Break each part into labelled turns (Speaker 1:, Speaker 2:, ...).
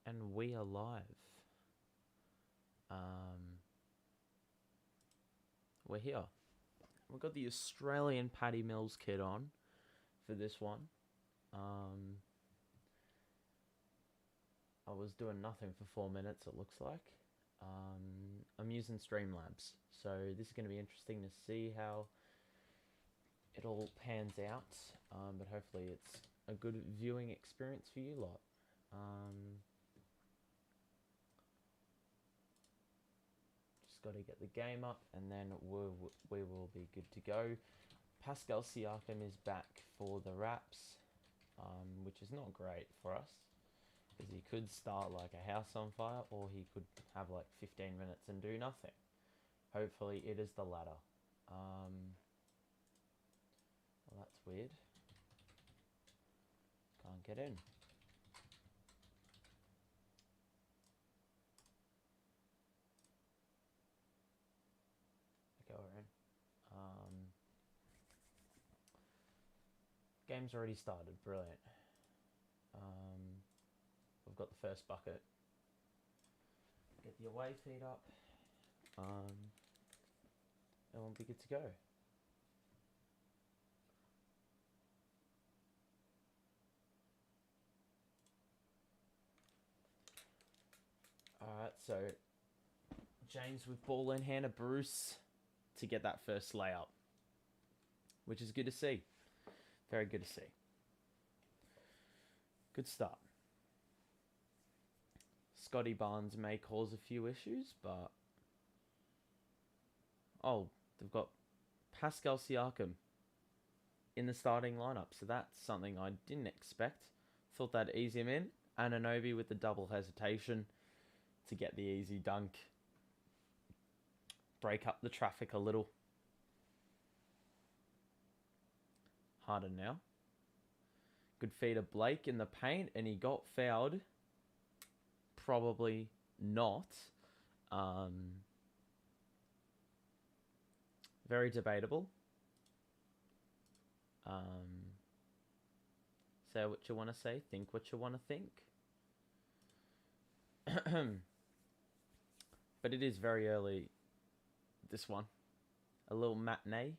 Speaker 1: And we are live. We're here. We've got the Australian Paddy Mills kit on for this one. I was doing nothing for 4 minutes, it looks like. I'm using Streamlabs, so this is going to be interesting to see how it all pans out. But hopefully it's a good viewing experience for you lot. Just got to get the game up, and then we will be good to go. Pascal Siakam is back for the Raps, which is not great for us, because he could start like a house on fire, or he could have like 15 minutes and do nothing. Hopefully it is the latter. Well, that's weird. Can't get in. Okay, we're in. Game's already started. Brilliant. We've got the first bucket. Get the away feed up. And we'll be good to go. Alright, so James with ball in hand of Bruce to get that first layup, which is good to see. Very good to see. Good start. Scotty Barnes may cause a few issues, but... Oh, they've got Pascal Siakam in the starting lineup, so that's something I didn't expect. Thought that'd ease him in. Anunoby with the double hesitation to get the easy dunk. Break up the traffic a little. Harden now. Good feed to Blake in the paint, and he got fouled. Probably not. Very debatable. Say what you want to say. Think what you want to think. But it is very early, this one. A little matinee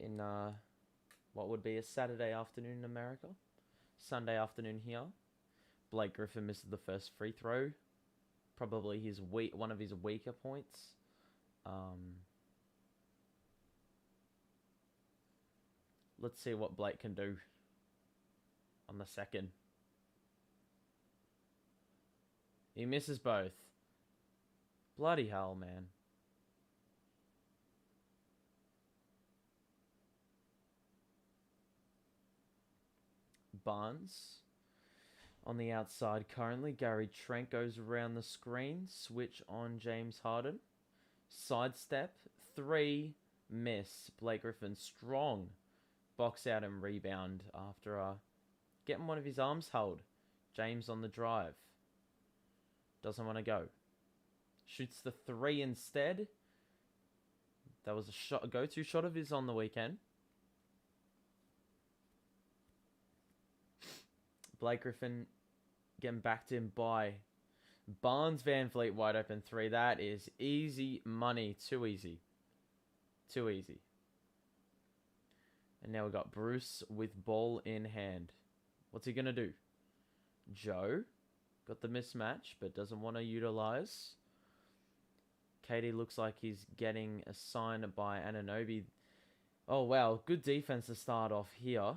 Speaker 1: in what would be a Saturday afternoon in America. Sunday afternoon here. Blake Griffin misses the first free throw. Probably one of his weaker points. Let's see what Blake can do on the second. He misses both. Bloody hell, man. Barnes on the outside currently. Gary Trent goes around the screen. Switch on James Harden. Sidestep. 3. Miss. Blake Griffin strong. Box out and rebound after getting one of his arms held. James on the drive. Doesn't want to go. Shoots the 3 instead. That was a go-to shot of his on the weekend. Blake Griffin getting backed in by Barnes Van Vliet, wide open 3. That is easy money. Too easy. Too easy. And now we've got Bruce with ball in hand. What's he going to do? Joe got the mismatch, but doesn't want to utilize. Katie looks like he's getting assigned by Anunoby. Oh, wow. Good defense to start off here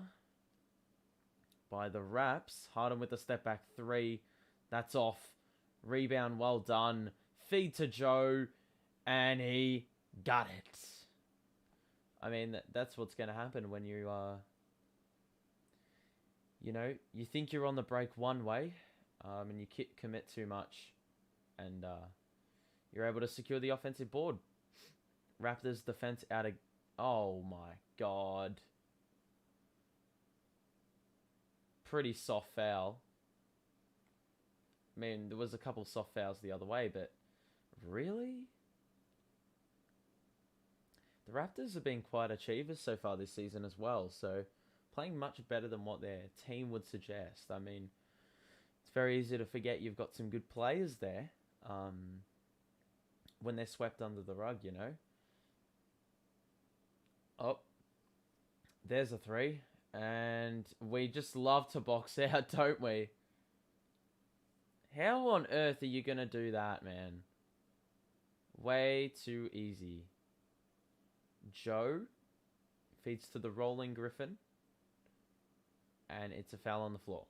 Speaker 1: by the Raps. Harden with the step back 3. That's off. Rebound, well done. Feed to Joe, and he got it. I mean, that's what's going to happen when you, you think you're on the break one way, and you commit too much, and you're able to secure the offensive board. Raptors defense out of... Oh, my God. Pretty soft foul. I mean, there was a couple soft fouls the other way, but really? The Raptors have been quite achievers so far this season as well, so playing much better than what their team would suggest. I mean, it's very easy to forget you've got some good players there when they're swept under the rug, you know. Oh, there's a 3. And we just love to box out, don't we? How on earth are you going to do that, man? Way too easy. Joe feeds to the rolling Griffin. And it's a foul on the floor.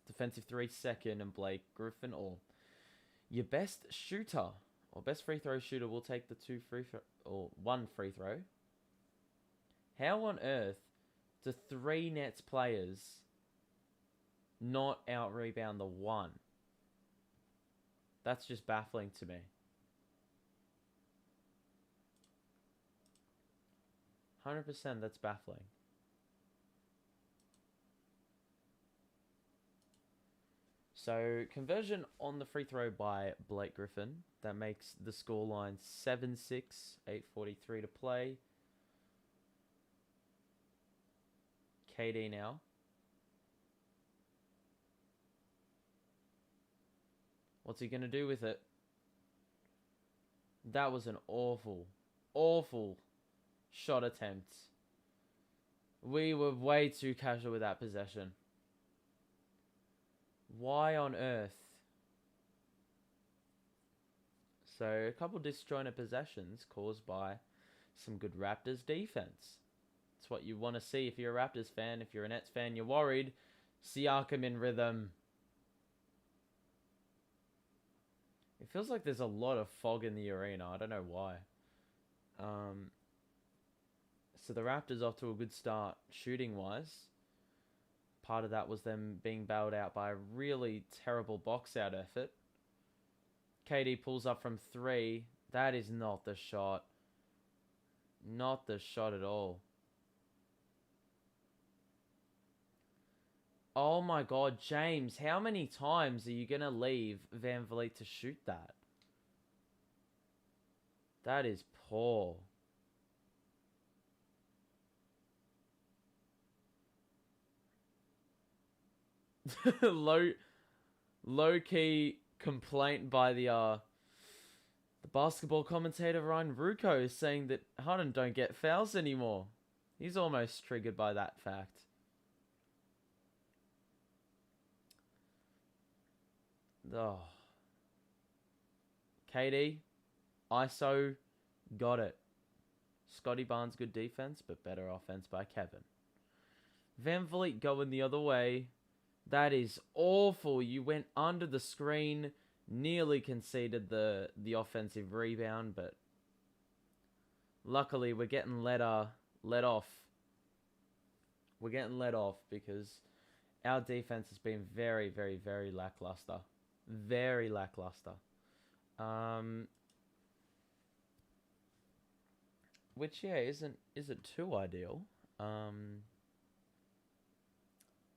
Speaker 1: Defensive 3 second, and Blake Griffin, or your best shooter, or best free throw shooter, will take the 1 free throw. How on earth do 3 Nets players not out-rebound the 1? That's just baffling to me. 100% that's baffling. So, conversion on the free throw by Blake Griffin. That makes the scoreline 7-6, 8:43 to play. KD now. What's he going to do with it? That was an awful, awful shot attempt. We were way too casual with that possession. Why on earth? So, a couple disjointed possessions caused by some good Raptors defense. It's what you want to see if you're a Raptors fan. If you're a Nets fan, you're worried. Siakam in rhythm. It feels like there's a lot of fog in the arena. I don't know why. So the Raptors off to a good start shooting-wise. Part of that was them being bailed out by a really terrible box-out effort. KD pulls up from 3. That is not the shot. Not the shot at all. Oh my god, James, how many times are you going to leave Van Vliet to shoot that? That is poor. Low-key complaint by the basketball commentator Ryan Rucco saying that Harden don't get fouls anymore. He's almost triggered by that fact. Oh. KD, ISO, got it. Scotty Barnes, good defense, but better offense by Kevin. Van Vliet going the other way. That is awful. You went under the screen, nearly conceded the offensive rebound, but luckily we're getting let off. We're getting let off because our defense has been very, very, very lackluster. Very lackluster. Which, yeah, isn't too ideal.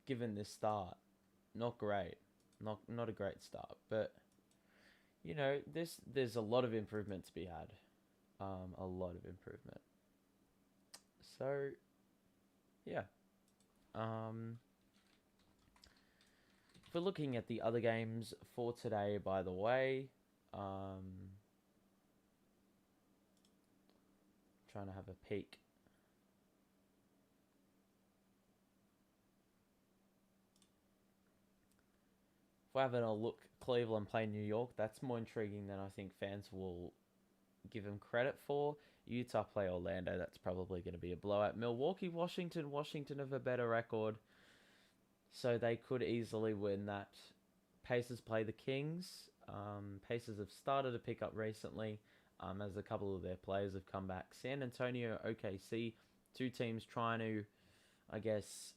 Speaker 1: Given this start. Not great. Not a great start. But, you know, there's a lot of improvement to be had. A lot of improvement. So, yeah. If we're looking at the other games for today, by the way, trying to have a peek. If we're having a look, Cleveland play New York, that's more intriguing than I think fans will give them credit for. Utah play Orlando, that's probably going to be a blowout. Milwaukee, Washington have a better record, so they could easily win that. Pacers play the Kings. Pacers have started to pick up recently as a couple of their players have come back. San Antonio, OKC, 2 teams trying to, I guess,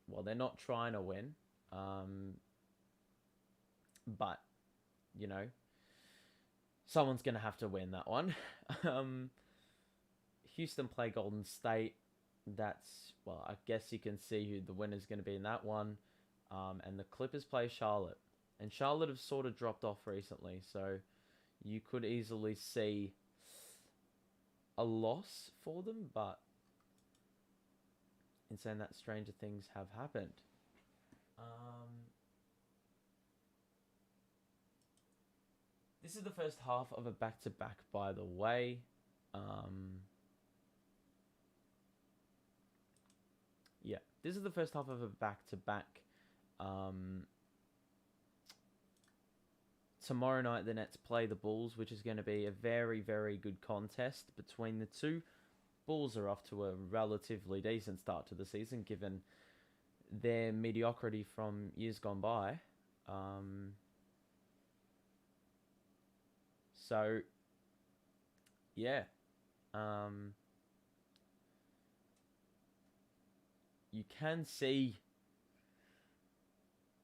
Speaker 1: well, they're not trying to win, but, you know, someone's going to have to win that one. Houston play Golden State. That's, well, I guess you can see who the winner's going to be in that one. And the Clippers play Charlotte. And Charlotte have sort of dropped off recently, so you could easily see a loss for them, but in saying that, stranger things have happened. This is the first half of a back-to-back, by the way. Yeah, this is the first half of a back-to-back. Tomorrow night, the Nets play the Bulls, which is going to be a very, very good contest between the two. Bulls are off to a relatively decent start to the season, given their mediocrity from years gone by. So, yeah. You can see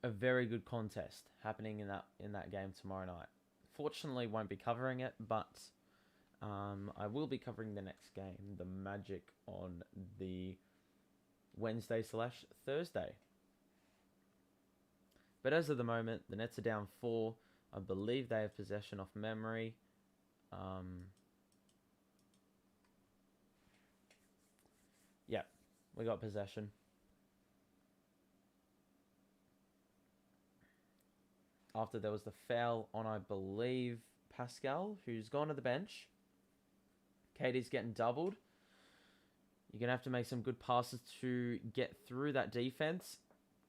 Speaker 1: a very good contest happening in that game tomorrow night. Fortunately, won't be covering it, but I will be covering the next game, the Magic, on the Wednesday/Thursday. But as of the moment, the Nets are down 4. I believe they have possession off memory. Yeah, we got possession. After there was the foul on, I believe, Pascal, who's gone to the bench. Katie's getting doubled. You're going to have to make some good passes to get through that defense.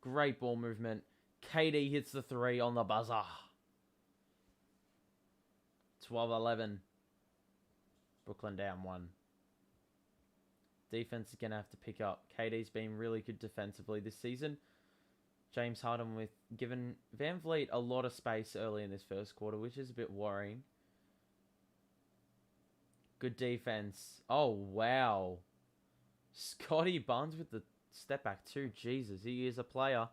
Speaker 1: Great ball movement. Katie hits the 3 on the buzzer. 12-11. Brooklyn down 1. Defense is going to have to pick up. Katie's been really good defensively this season. James Harden with given Van Vliet a lot of space early in this first quarter, which is a bit worrying. Good defense. Oh, wow. Scotty Barnes with the step back too. Jesus, he is a player.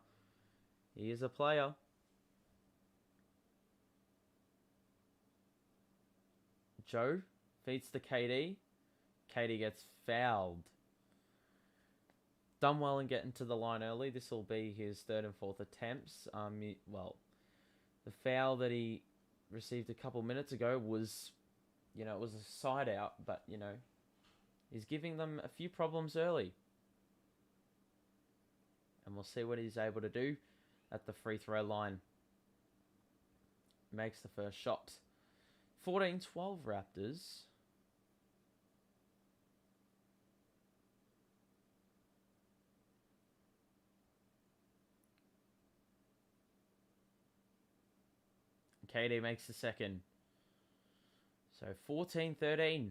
Speaker 1: He is a player. Joe feeds to KD. KD gets fouled. Done well in getting to the line early. This will be his 3rd and 4th attempts. The foul that he received a couple minutes ago was, it was a side out, but, he's giving them a few problems early. And we'll see what he's able to do at the free throw line. Makes the first shot. 14-12 Raptors. KD makes the second. So 14-13.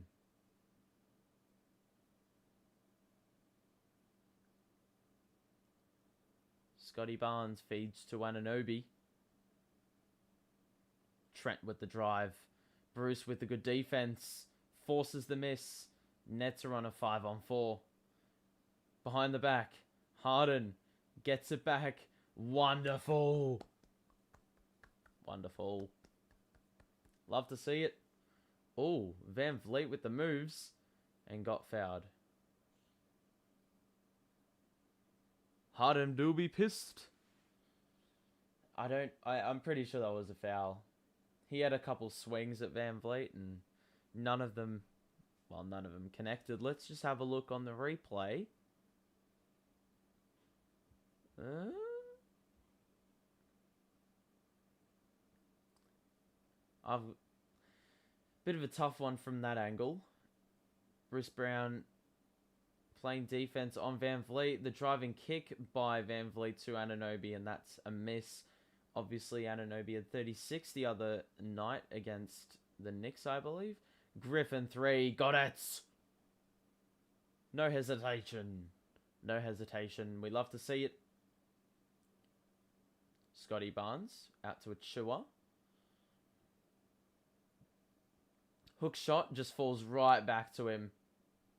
Speaker 1: Scotty Barnes feeds to Anunoby. Trent with the drive. Bruce with the good defense. Forces the miss. Nets are on a 5-on-4. Behind the back. Harden gets it back. Wonderful. Wonderful. Love to see it. Oh, Van Vliet with the moves and got fouled. Harden do be pissed. I'm pretty sure that was a foul. He had a couple swings at Van Vliet and none of them connected. Let's just have a look on the replay. Bit of a tough one from that angle. Bruce Brown playing defense on Van Vliet. The driving kick by Van Vliet to Anunoby, and that's a miss. Obviously, Anunoby had 36 the other night against the Knicks, I believe. Griffin 3. Got it! No hesitation. No hesitation. We love to see it. Scotty Barnes out to Achua. Hook shot just falls right back to him.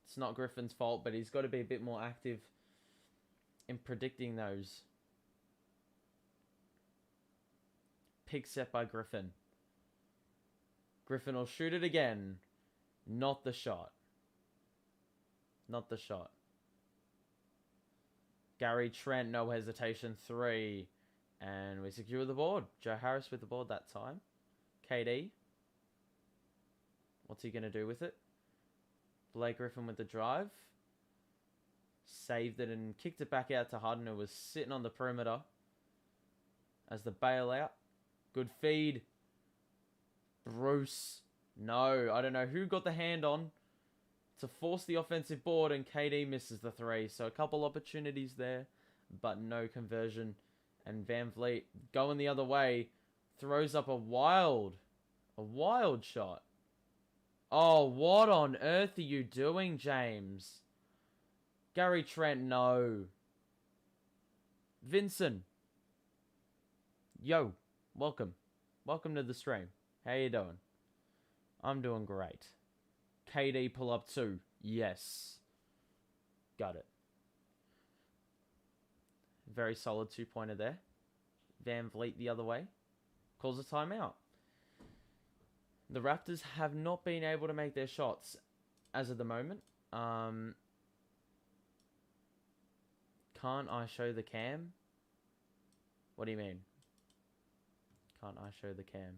Speaker 1: It's not Griffin's fault, but he's got to be a bit more active in predicting those. Pick set by Griffin. Griffin will shoot it again. Not the shot. Not the shot. Gary Trent, no hesitation, 3. And we secure the board. Joe Harris with the board that time. KD. What's he going to do with it? Blake Griffin with the drive. Saved it and kicked it back out to Harden, who was sitting on the perimeter. as the bailout. Good feed. Bruce. No, I don't know who got the hand on to force the offensive board, and KD misses the three. So a couple opportunities there, but no conversion. And Van Vliet going the other way, throws up a wild shot. Oh, what on earth are you doing, James? Gary Trent, no. Vincent. Yo, welcome. Welcome to the stream. How you doing? I'm doing great. KD pull up 2. Yes. Got it. Very solid 2-pointer there. Van Vliet the other way. Calls a timeout. The Raptors have not been able to make their shots as of the moment. Can't I show the cam? What do you mean? Can't I show the cam?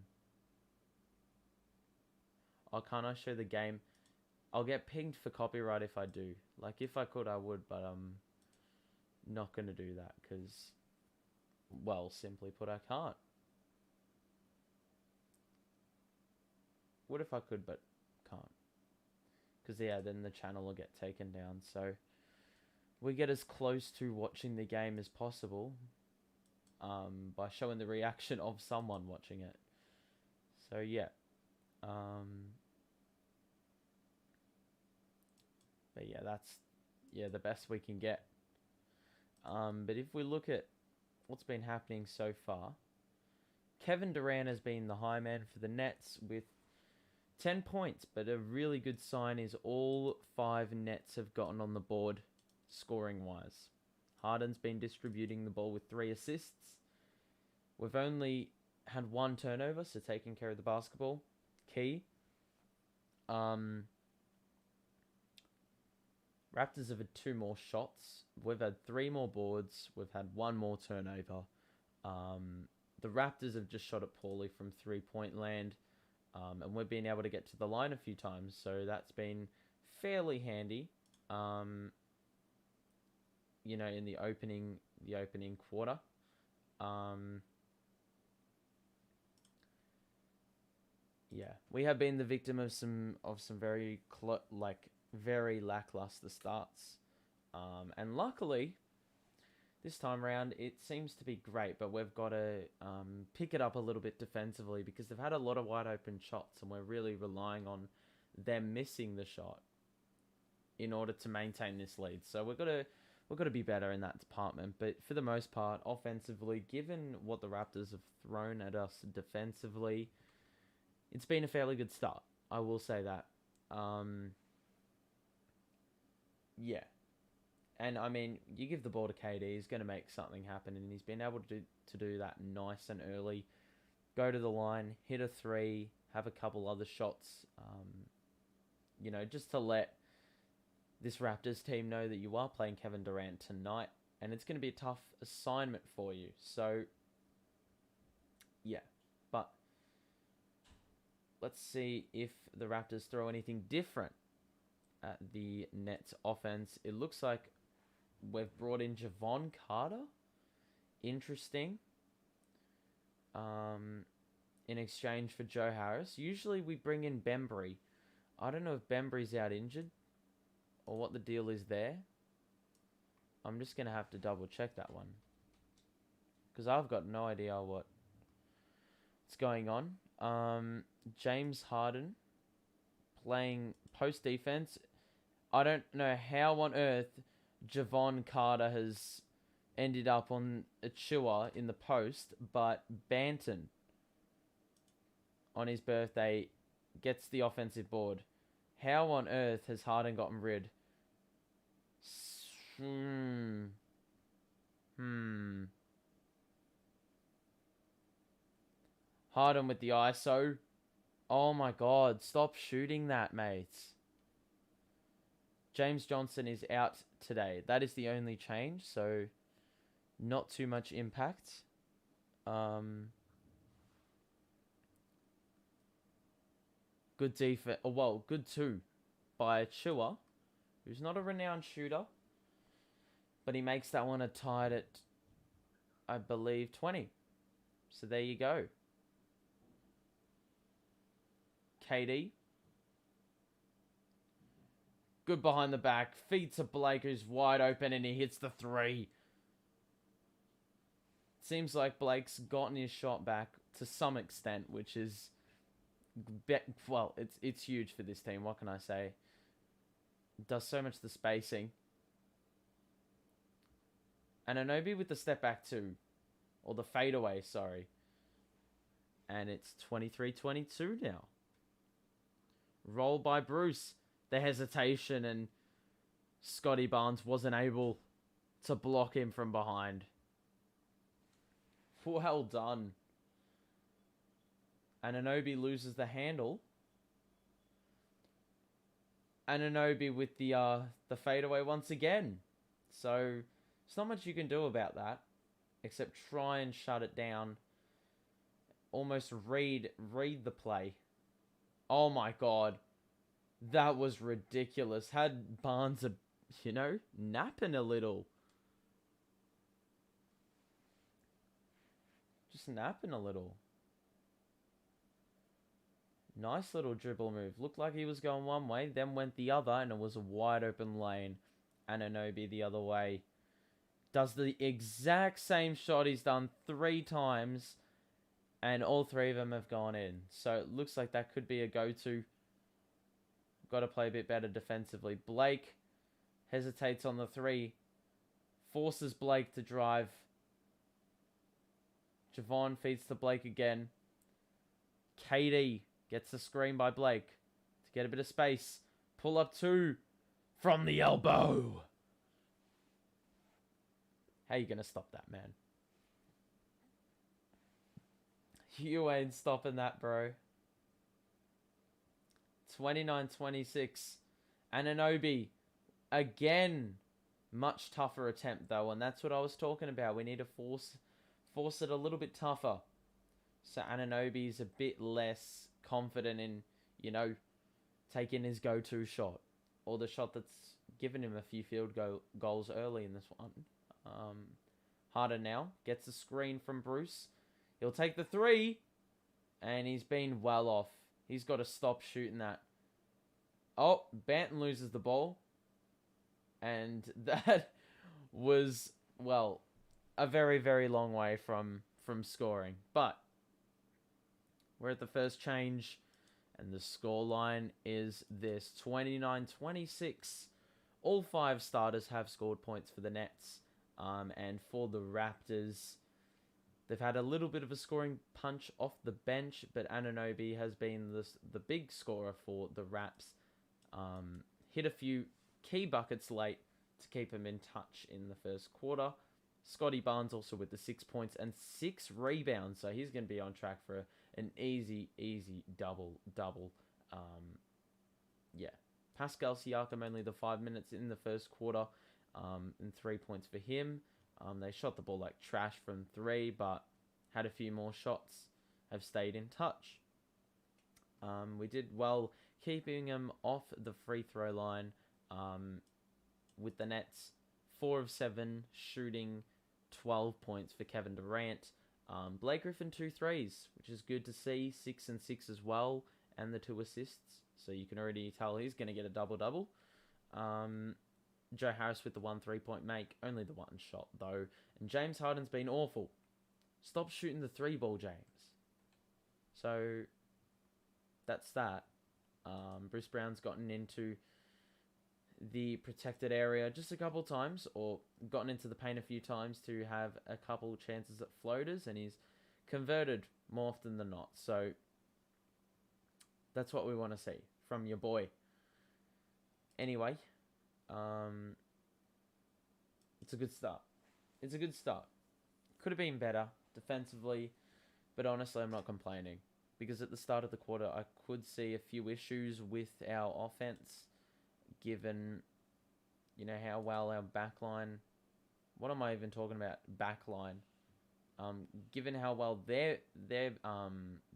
Speaker 1: Oh, can't I show the game? I'll get pinged for copyright if I do. Like, if I could, I would, but I'm not going to do that because, well, simply put, I can't. What if I could, but can't? Because, yeah, then the channel will get taken down. So, we get as close to watching the game as possible by showing the reaction of someone watching it. So, yeah. But, yeah, that's the best we can get. But if we look at what's been happening so far, Kevin Durant has been the high man for the Nets with 10 points, but a really good sign is all 5 Nets have gotten on the board scoring-wise. Harden's been distributing the ball with 3 assists. We've only had 1 turnover, so taking care of the basketball. Key. Raptors have had 2 more shots. We've had 3 more boards. We've had 1 more turnover. The Raptors have just shot it poorly from 3-point land. And we've been able to get to the line a few times. So that's been fairly handy. You know, in the opening quarter. Yeah, we have been the victim of some very very lackluster starts, and luckily this time around it seems to be great. But we've got to pick it up a little bit defensively because they've had a lot of wide open shots, and we're really relying on them missing the shot in order to maintain this lead. So we've got to be better in that department. But for the most part, offensively, given what the Raptors have thrown at us defensively, it's been a fairly good start. I will say that. Yeah. And, I mean, you give the ball to KD, he's going to make something happen. And he's been able to do that nice and early. Go to the line, hit a 3, have a couple other shots. You know, just to let this Raptors team know that you are playing Kevin Durant tonight. And it's going to be a tough assignment for you. So, yeah. But let's see if the Raptors throw anything different at the Nets offense. It looks like we've brought in Javon Carter. Interesting. In exchange for Joe Harris. Usually we bring in Bembry. I don't know if Bembry's out injured or what the deal is there. I'm just going to have to double check that one, because I've got no idea what's going on. James Harden playing post defense. I don't know how on earth Javon Carter has ended up on Achua in the post, but Banton on his birthday gets the offensive board. How on earth has Harden gotten rid? Harden with the ISO. Oh my god, stop shooting that, mates. James Johnson is out today. That is the only change, so not too much impact. Good defense. Oh, well, good too by Chua, who's not a renowned shooter, but he makes that one a tied at, I believe, 20. So there you go. KD. Good behind the back. Feed to Blake, who's wide open, and he hits the three. Seems like Blake's gotten his shot back to some extent, which is... well, it's huge for this team. What can I say? It does so much the spacing. And Anunoby with the step back too. Or the fadeaway, sorry. And it's 23-22 now. Roll by Bruce. The hesitation, and Scotty Barnes wasn't able to block him from behind. Well done. And Anunoby loses the handle. And Anunoby with the fadeaway once again. So there's not much you can do about that, except try and shut it down. Almost read the play. Oh my god. That was ridiculous. Had Barnes, napping a little. Just napping a little. Nice little dribble move. Looked like he was going one way, then went the other, and it was a wide open lane. Anunoby the other way. Does the exact same shot he's done 3 times, and all 3 of them have gone in. So it looks like that could be a go-to. Got to play a bit better defensively. Blake hesitates on the 3. Forces Blake to drive. Javon feeds to Blake again. KD gets the screen by Blake to get a bit of space. Pull up 2 from the elbow. How you going to stop that, man? You ain't stopping that, bro. 29-26. Anunoby. Again. Much tougher attempt, though. And that's what I was talking about. We need to force it a little bit tougher. So Anunoby is a bit less confident in, taking his go-to shot. Or the shot that's given him a few field goals early in this one. Harder now. Gets a screen from Bruce. He'll take the 3. And he's been well off. He's got to stop shooting that. Oh, Banton loses the ball. And that was, well, a very, very long way from scoring. But we're at the first change. And the scoreline is this. 29-26. All 5 starters have scored points for the Nets. And for the Raptors... they've had a little bit of a scoring punch off the bench, but Anunoby has been the big scorer for the Raps. Hit a few key buckets late to keep him in touch in the first quarter. Scotty Barnes also with the 6 points and 6 rebounds, so he's going to be on track for an easy double-double. Yeah. Pascal Siakam only the 5 minutes in the first quarter, and 3 points for him. They shot the ball like trash from 3, but had a few more shots, have stayed in touch. We did well keeping him off the free throw line with the Nets. 4 of 7 shooting, 12 points for Kevin Durant. Blake Griffin 2 threes, which is good to see. 6 and 6 as well, and the 2 assists. So you can already tell he's going to get a double-double. Joe Harris with the 1 3-point make. Only the 1 shot, though. And James Harden's been awful. Stop shooting the 3-ball, James. So, that's that. Bruce Brown's gotten into the protected area just a couple times, or gotten into the paint a few times to have a couple chances at floaters, and he's converted more often than not. So, that's what we want to see from your boy. Anyway... it's a good start. It's a good start. Could have been better defensively, but honestly, I'm not complaining. Because at the start of the quarter, I could see a few issues with our offense, given, how well our backline... what am I even talking about? Backline. Given how well their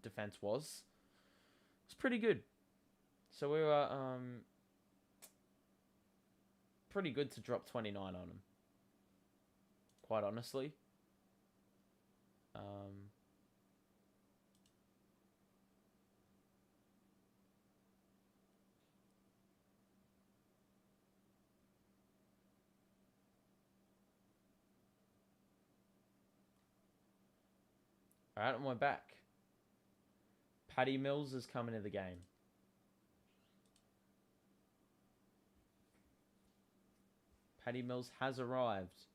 Speaker 1: defense was, it's pretty good. So we were... pretty good to drop 29 on him. Quite honestly. Alright, on my back. Patty Mills is coming to the game. Patty Mills has arrived.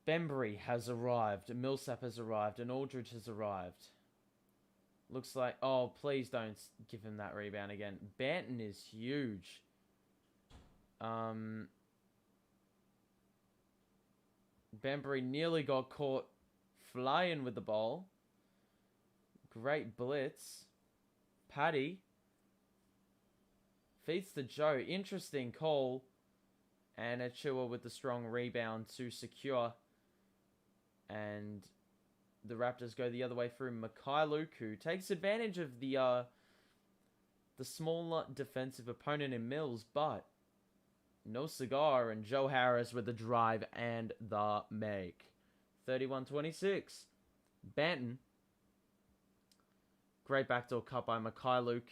Speaker 1: Bembury has arrived. Millsap has arrived. And Aldridge has arrived. Looks like... Oh, please don't give him that rebound again. Banton is huge. Bembury nearly got caught flying with the ball. Great blitz. Patty. Feeds to Joe. Interesting call. And Achua with the strong rebound to secure. And the Raptors go the other way through. Mikhailuk, who takes advantage of the smaller defensive opponent in Mills, but no cigar. And Joe Harris with the drive and the make. 31-26. Banton. Great backdoor cut by Mikhailuk.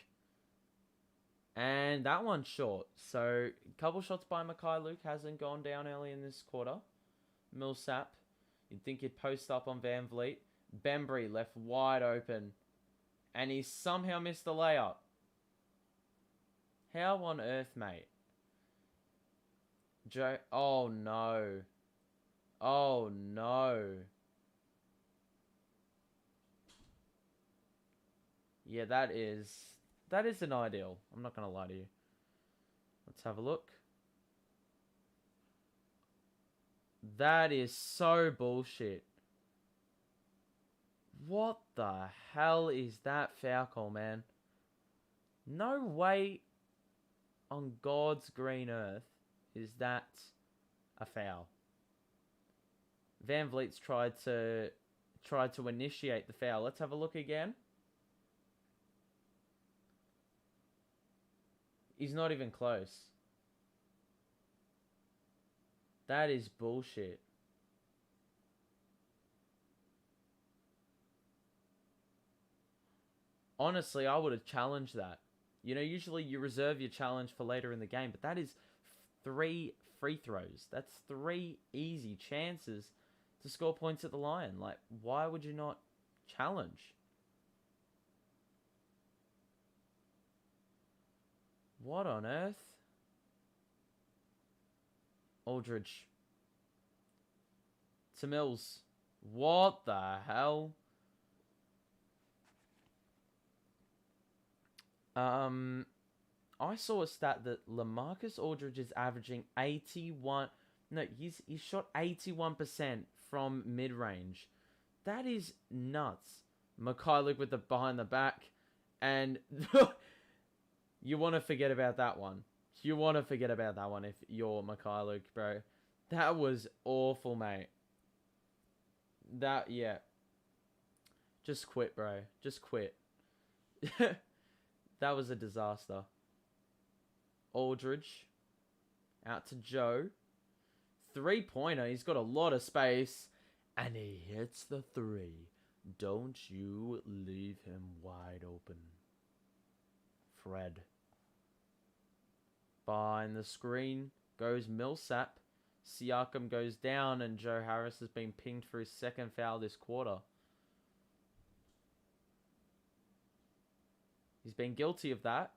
Speaker 1: And that one's short. So, a couple shots by Mikhailuk. Hasn't gone down early in this quarter. Millsap. You'd think he'd post up on Van Vliet. Bembury left wide open. And he somehow missed the layup. How on earth, mate? Joe... Oh, no. Oh, no. Yeah, that isn't ideal. I'm not going to lie to you. Let's have a look. That is so bullshit. What the hell is that foul call, man? No way on God's green earth is that a foul. Van Vliet's tried to initiate the foul. Let's have a look again. He's not even close. That is bullshit. Honestly, I would have challenged that. You know, usually you reserve your challenge for later in the game, but that is 3 free throws. That's 3 easy chances to score points at the line. Like, why would you not challenge? What on earth? Aldridge. To Mills. What the hell? I saw a stat that LaMarcus Aldridge is averaging 81... No, he's shot 81% from mid-range. That is nuts. Mikhailuk with the behind the back. And... You want to forget about that one. You want to forget about that one if you're Mikhailuk, bro. That was awful, mate. That, yeah. Just quit, bro. Just quit. That was a disaster. Aldridge. Out to Joe. 3-pointer. He's got a lot of space. And he hits the 3. Don't you leave him wide open. Fred. Behind the screen goes Millsap. Siakam goes down and Joe Harris has been pinged for his 2nd foul this quarter. He's been guilty of that.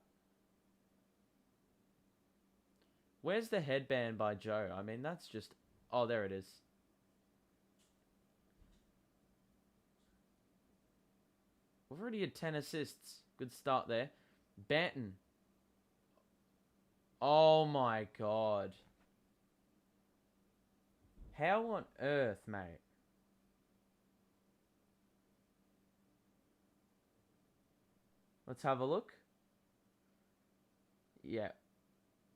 Speaker 1: Where's the headband by Joe? I mean, that's just... Oh, there it is. We've already had 10 assists. Good start there. Banton. Oh my god. How on earth, mate? Let's have a look. Yeah.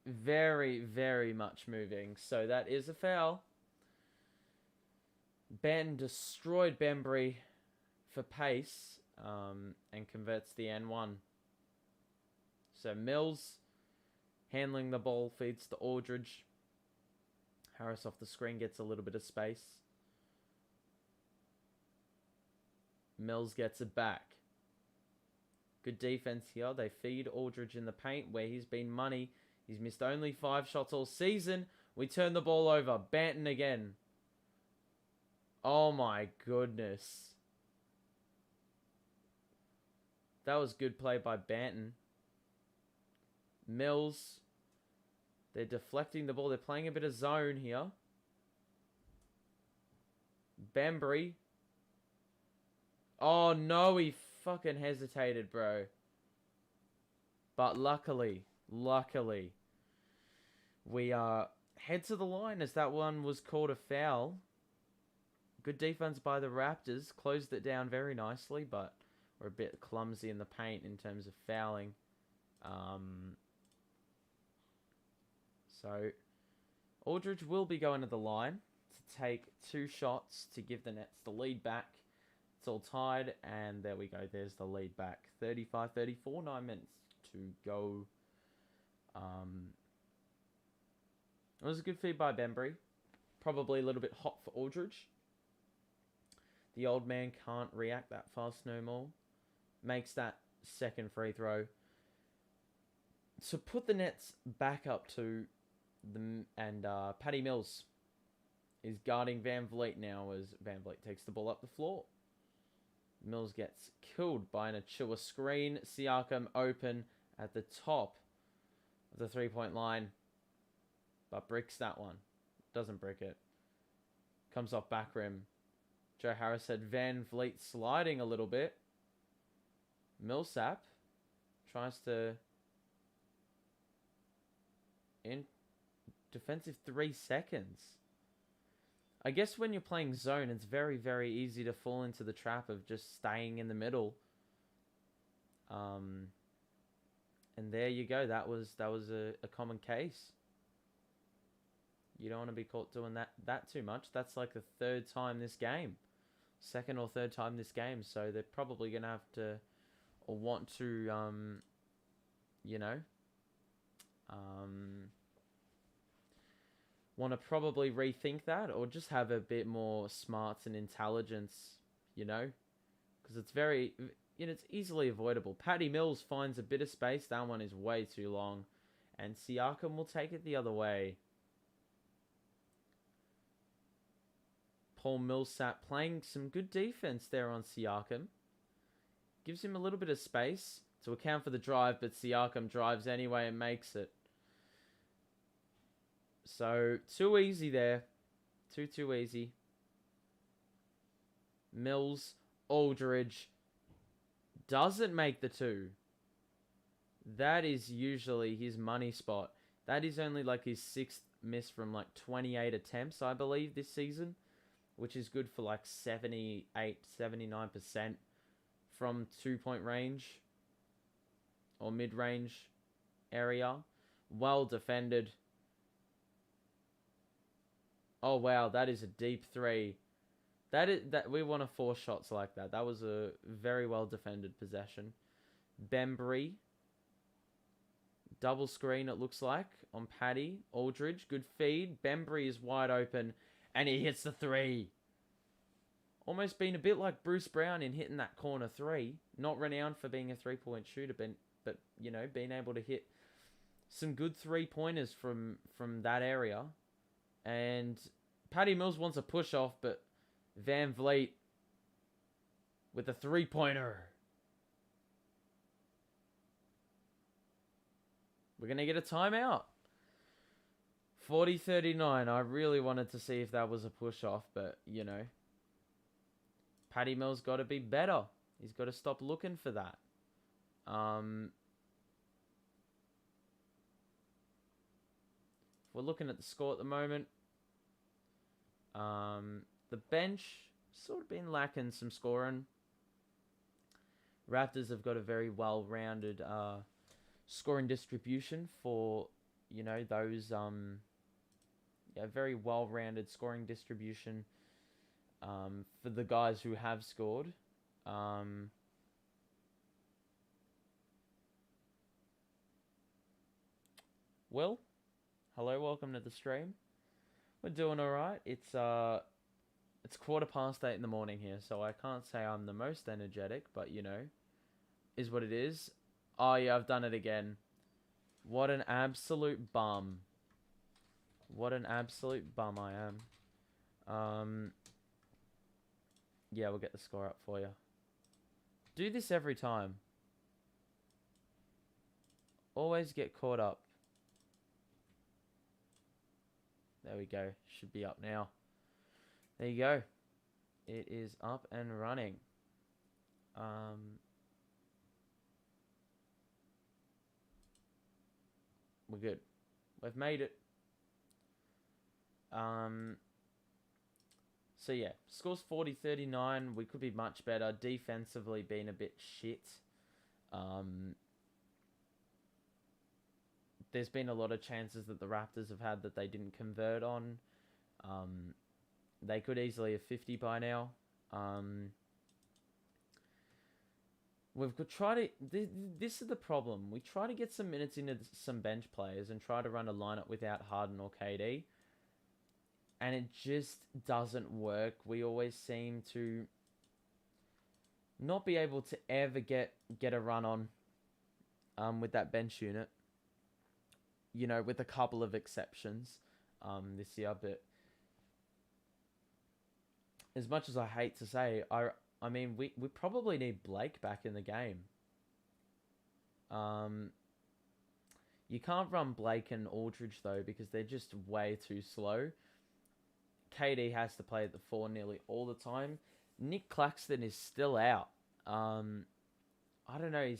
Speaker 1: Very, very much moving. So that is a foul. Ben destroyed Bembury for pace and converts the N1. So Mills handling the ball, feeds to Aldridge. Harris off the screen gets a little bit of space. Mills gets it back. Good defense here. They feed Aldridge in the paint where he's been money. He's missed only 5 shots all season. We turn the ball over. Banton again. Oh my goodness. That was good play by Banton. Mills. They're deflecting the ball. They're playing a bit of zone here. Bembry. Oh, no. He fucking hesitated, bro. But luckily, we head to the line as that one was called a foul. Good defense by the Raptors. Closed it down very nicely, but we're a bit clumsy in the paint in terms of fouling. So, Aldridge will be going to the line to take 2 shots to give the Nets the lead back. It's all tied, and there we go. There's the lead back. 35-34, 9 minutes to go. It was a good feed by Bembry. Probably a little bit hot for Aldridge. The old man can't react that fast no more. Makes that second free throw. To put the Nets back up to the... And Patty Mills is guarding Van Vliet now as Van Vliet takes the ball up the floor. Mills gets killed by an Achua screen. Siakam open at the top of the three-point line. But bricks that one. Doesn't brick it. Comes off back rim. Joe Harris said Van Vliet sliding a little bit. Millsap tries to... In defensive 3 seconds. I guess when you're playing zone, it's very, very easy to fall into the trap of just staying in the middle. And there you go. That was a common case. You don't want to be caught doing that too much. That's like the 3rd time this game. 2nd or 3rd time this game. So they're probably going to have to... Or want to, want to probably rethink that, or just have a bit more smarts and intelligence, because it's very, it's easily avoidable. Patty Mills finds a bit of space. That one is way too long, and Siakam will take it the other way. Paul Millsap playing some good defense there on Siakam. Gives him a little bit of space to account for the drive, but Siakam drives anyway and makes it. So, too easy there. Too easy. Mills, Aldridge doesn't make the 2. That is usually his money spot. That is only like his 6th miss from like 28 attempts, I believe, this season. Which is good for like 78, 79% from 2-point range. Or mid-range area. Well defended. Oh wow, that is a deep 3. That we want to force shots like that. That was a very well defended possession. Bembry. Double screen it looks like on Patty. Aldridge, good feed. Bembry is wide open and he hits the 3. Almost been a bit like Bruce Brown in hitting that corner 3. Not renowned for being a 3-point shooter, but being able to hit some good 3-pointers from that area. And Patty Mills wants a push-off, but Van Vliet with a 3-pointer. We're going to get a timeout. 40-39. I really wanted to see if that was a push-off, but, Patty Mills got to be better. He's got to stop looking for that. We're looking at the score at the moment. The bench sort of been lacking some scoring. Raptors have got a very well-rounded scoring distribution for, those very well-rounded scoring distribution for the guys who have scored. Will, hello, welcome to the stream. We're doing alright. It's 8:15 in the morning here, so I can't say I'm the most energetic, but is what it is. Oh yeah, I've done it again. What an absolute bum. What an absolute bum I am. Yeah, we'll get the score up for you. Do this every time. Always get caught up. There we go. Should be up now. There you go. It is up and running. We're good. We've made it. So yeah, scores 40-39. We could be much better. Defensively been a bit shit. There's been a lot of chances that the Raptors have had that they didn't convert on. They could easily have 50 by now. We've got this is the problem. We try to get some minutes into some bench players and try to run a lineup without Harden or KD. And it just doesn't work. We always seem to not be able to ever get a run on with that bench unit. You know, with a couple of exceptions this year. But as much as I hate to say, I mean, we probably need Blake back in the game. You can't run Blake and Aldridge, though, because they're just way too slow. KD has to play at the 4 nearly all the time. Nick Claxton is still out. I don't know,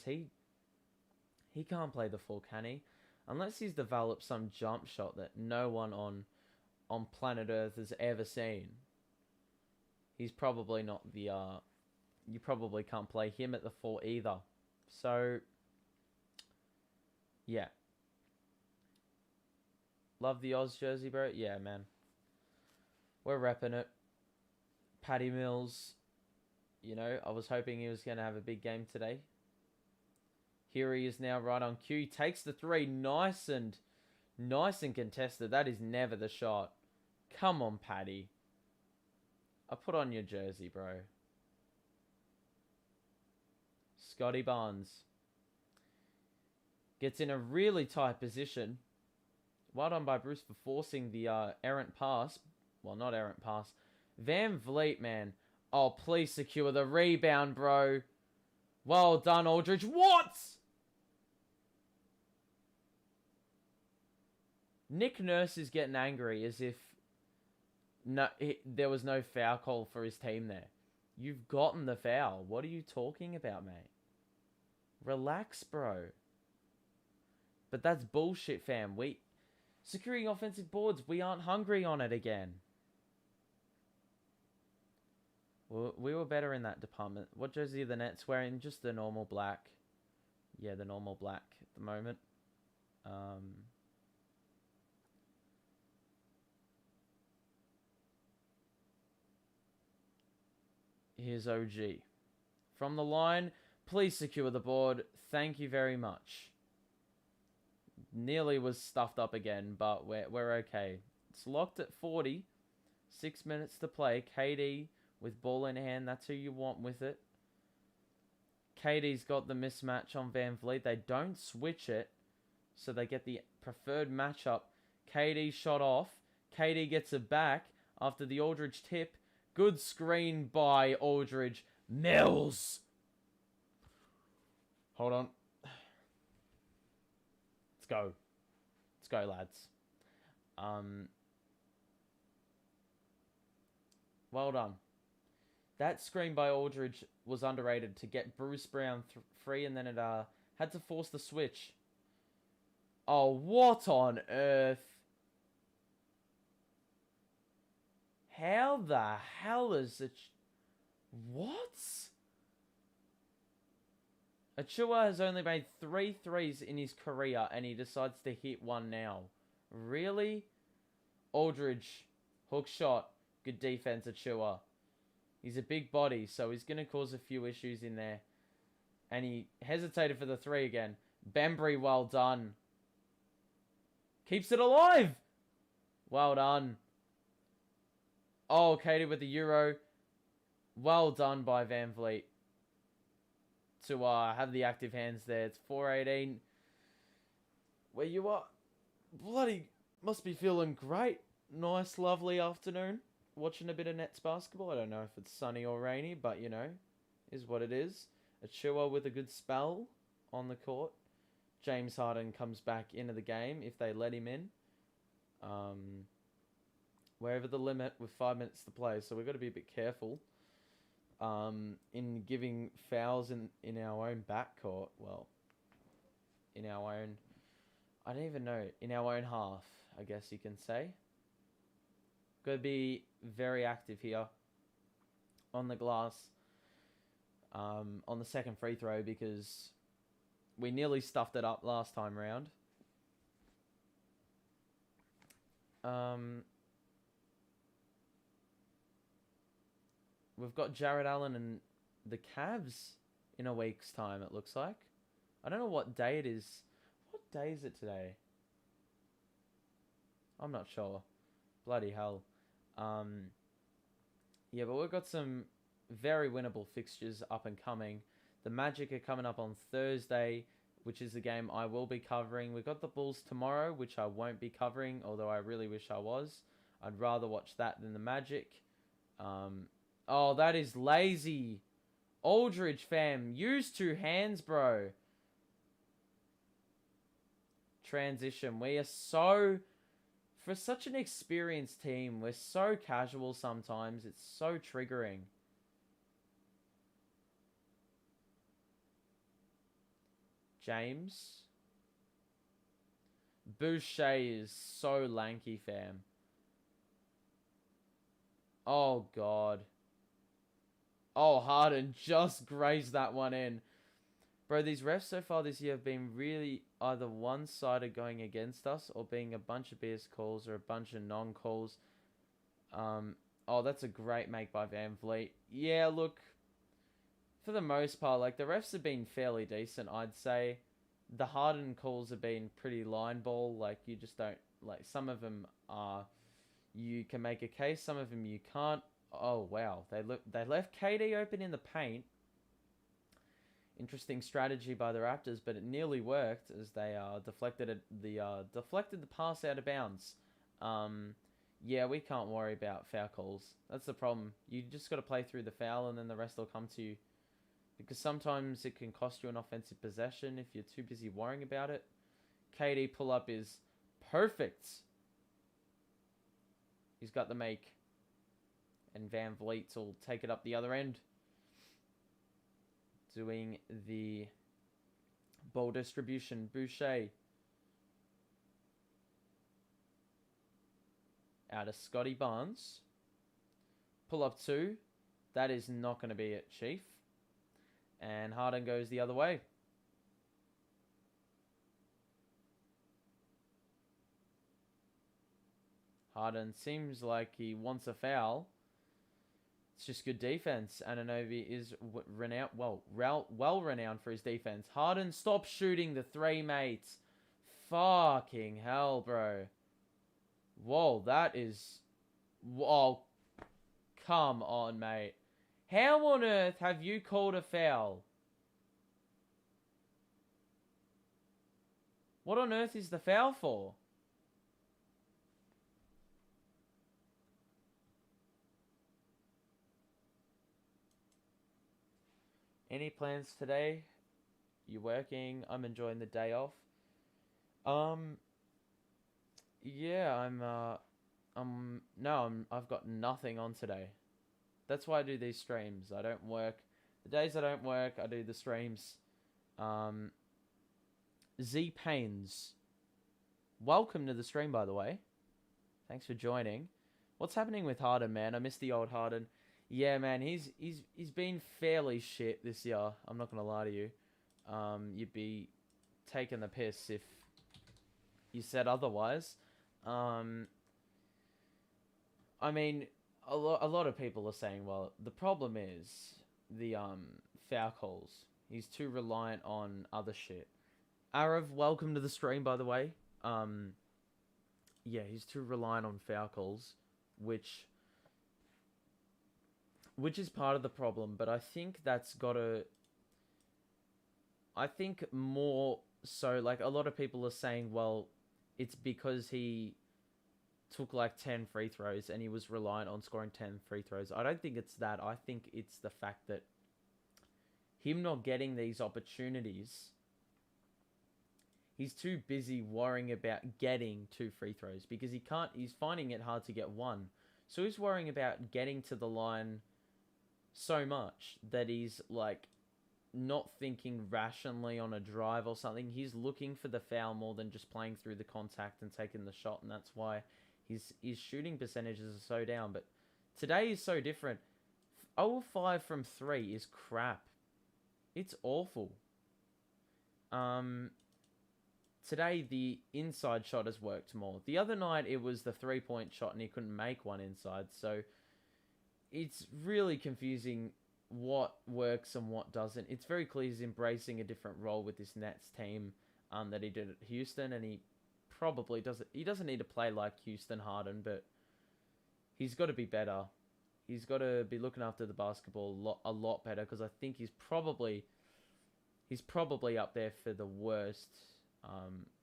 Speaker 1: he can't play the 4, can he? Unless he's developed some jump shot that no one on planet Earth has ever seen. He's probably not the... you probably can't play him at the 4 either. So, yeah. Love the Oz jersey, bro. Yeah, man. We're repping it. Patty Mills, you know, I was hoping he was going to have a big game today. Here he is now right on cue. He takes the 3. Nice and contested. That is never the shot. Come on, Patty. I put on your jersey, bro. Scotty Barnes gets in a really tight position. Well done by Bruce for forcing the errant pass. Well, not errant pass. Van Vliet, man. Oh, please secure the rebound, bro. Well done, Aldridge. What? Nick Nurse is getting angry as if there was no foul call for his team there. You've gotten the foul. What are you talking about, mate? Relax, bro. But that's bullshit, fam. Securing offensive boards, we aren't hungry on it again. We were better in that department. What jersey are the Nets wearing? Just the normal black. Yeah, the normal black at the moment. Here's OG. From the line, please secure the board. Thank you very much. Nearly was stuffed up again, but we're okay. It's locked at 40. 6 minutes to play. KD with ball in hand. That's who you want with it. KD's got the mismatch on Van Vliet. They don't switch it, so they get the preferred matchup. KD shot off. KD gets it back after the Aldridge tip. Good screen by Aldridge. Mills. Hold on. Let's go. Let's go, lads. Well done. That screen by Aldridge was underrated to get Bruce Brown free, and then it had to force the switch. Oh, what on earth? How the hell is it? What? Achua has only made 3 threes in his career, and he decides to hit one now. Really? Aldridge, hook shot. Good defense, Achua. He's a big body, so he's going to cause a few issues in there. And he hesitated for the 3 again. Bembry, well done. Keeps it alive. Well done. Oh, Katie with the Euro. Well done by Van Vliet to have the active hands there. It's 4:18. Where you are? Bloody must be feeling great. Nice, lovely afternoon. Watching a bit of Nets basketball. I don't know if it's sunny or rainy, but you know, is what it is. Achua with a good spell on the court. James Harden comes back into the game if they let him in. We're over the limit with 5 minutes to play, so we've got to be a bit careful in giving fouls in our own backcourt. Well, in our own... I don't even know. In our own half, I guess you can say. Got to be very active here on the glass on the second free throw because we nearly stuffed it up last time round. We've got Jared Allen and the Cavs in a week's time, it looks like. I don't know what day it is. What day is it today? I'm not sure. Bloody hell. Yeah, but we've got some very winnable fixtures up and coming. The Magic are coming up on Thursday, which is the game I will be covering. We've got the Bulls tomorrow, which I won't be covering, although I really wish I was. I'd rather watch that than the Magic. Oh, that is lazy. Aldridge, fam. Use 2 hands, bro. Transition. We are so... For such an experienced team, we're so casual sometimes. It's so triggering. James. Boucher is so lanky, fam. Oh, God. Oh, Harden just grazed that one in. Bro, these refs so far this year have been really either one-sided going against us or being a bunch of BS calls or a bunch of non-calls. Oh, that's a great make by Van Vliet. Yeah, look, for the most part, like, the refs have been fairly decent, I'd say. The Harden calls have been pretty line ball. Like, you just don't... Like, some of them are... You can make a case, some of them you can't. Oh, wow. They left KD open in the paint. Interesting strategy by the Raptors, but it nearly worked as they deflected the pass out of bounds. Yeah, we can't worry about foul calls. That's the problem. You just got to play through the foul, and then the rest will come to you. Because sometimes it can cost you an offensive possession if you're too busy worrying about it. KD pull-up is perfect. He's got the make. And Van Vliet will take it up the other end. Doing the ball distribution. Boucher. Out of Scotty Barnes. Pull up 2. That is not going to be it, Chief. And Harden goes the other way. Harden seems like he wants a foul. It's just good defense. Anunoby is renowned, well renowned for his defense. Harden, stop shooting the 3, mate. Fucking hell, bro. Whoa, that is... Whoa. Come on, mate. How on earth have you called a foul? What on earth is the foul for? Any plans today? You working? I'm enjoying the day off. Yeah, I've got nothing on today. That's why I do these streams. I don't work. The days I don't work, I do the streams. Z Pains. Welcome to the stream, by the way. Thanks for joining. What's happening with Harden, man? I miss the old Harden. Yeah, man, he's been fairly shit this year. I'm not gonna lie to you. You'd be taking the piss if you said otherwise. I mean, a lot of people are saying, well, the problem is the foul calls. He's too reliant on other shit. Arav, welcome to the stream, by the way. Yeah, he's too reliant on foul calls, which is part of the problem, but I think that's gotta... I think more so, like, a lot of people are saying, well, it's because he took, like, 10 free throws and he was reliant on scoring 10 free throws. I don't think it's that. I think it's the fact that him not getting these opportunities He's too busy worrying about getting 2 free throws because he's finding it hard to get one. So he's worrying about getting to the line so much that he's like not thinking rationally on a drive or something. He's looking for the foul more than just playing through the contact and taking the shot, and that's why his shooting percentages are so down. But today is so different. 0-5 from 3 is crap. It's awful. Today, the inside shot has worked more. The other night, it was the 3-point shot and he couldn't make one inside. So, it's really confusing what works and what doesn't. It's very clear he's embracing a different role with this Nets team that he did at Houston. And he probably doesn't... He doesn't need to play like Houston Harden, but he's got to be better. He's got to be looking after the basketball a lot better, because I think he's probably up there for the worst...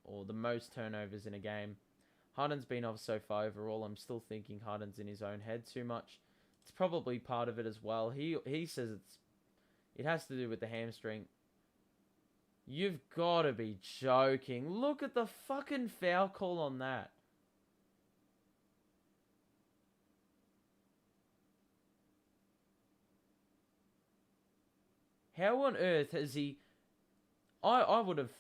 Speaker 1: or the most turnovers in a game. Harden's been off so far overall. I'm still thinking Harden's in his own head too much. It's probably part of it as well. He says it has to do with the hamstring. You've got to be joking. Look at the fucking foul call on that. How on earth has he... I would have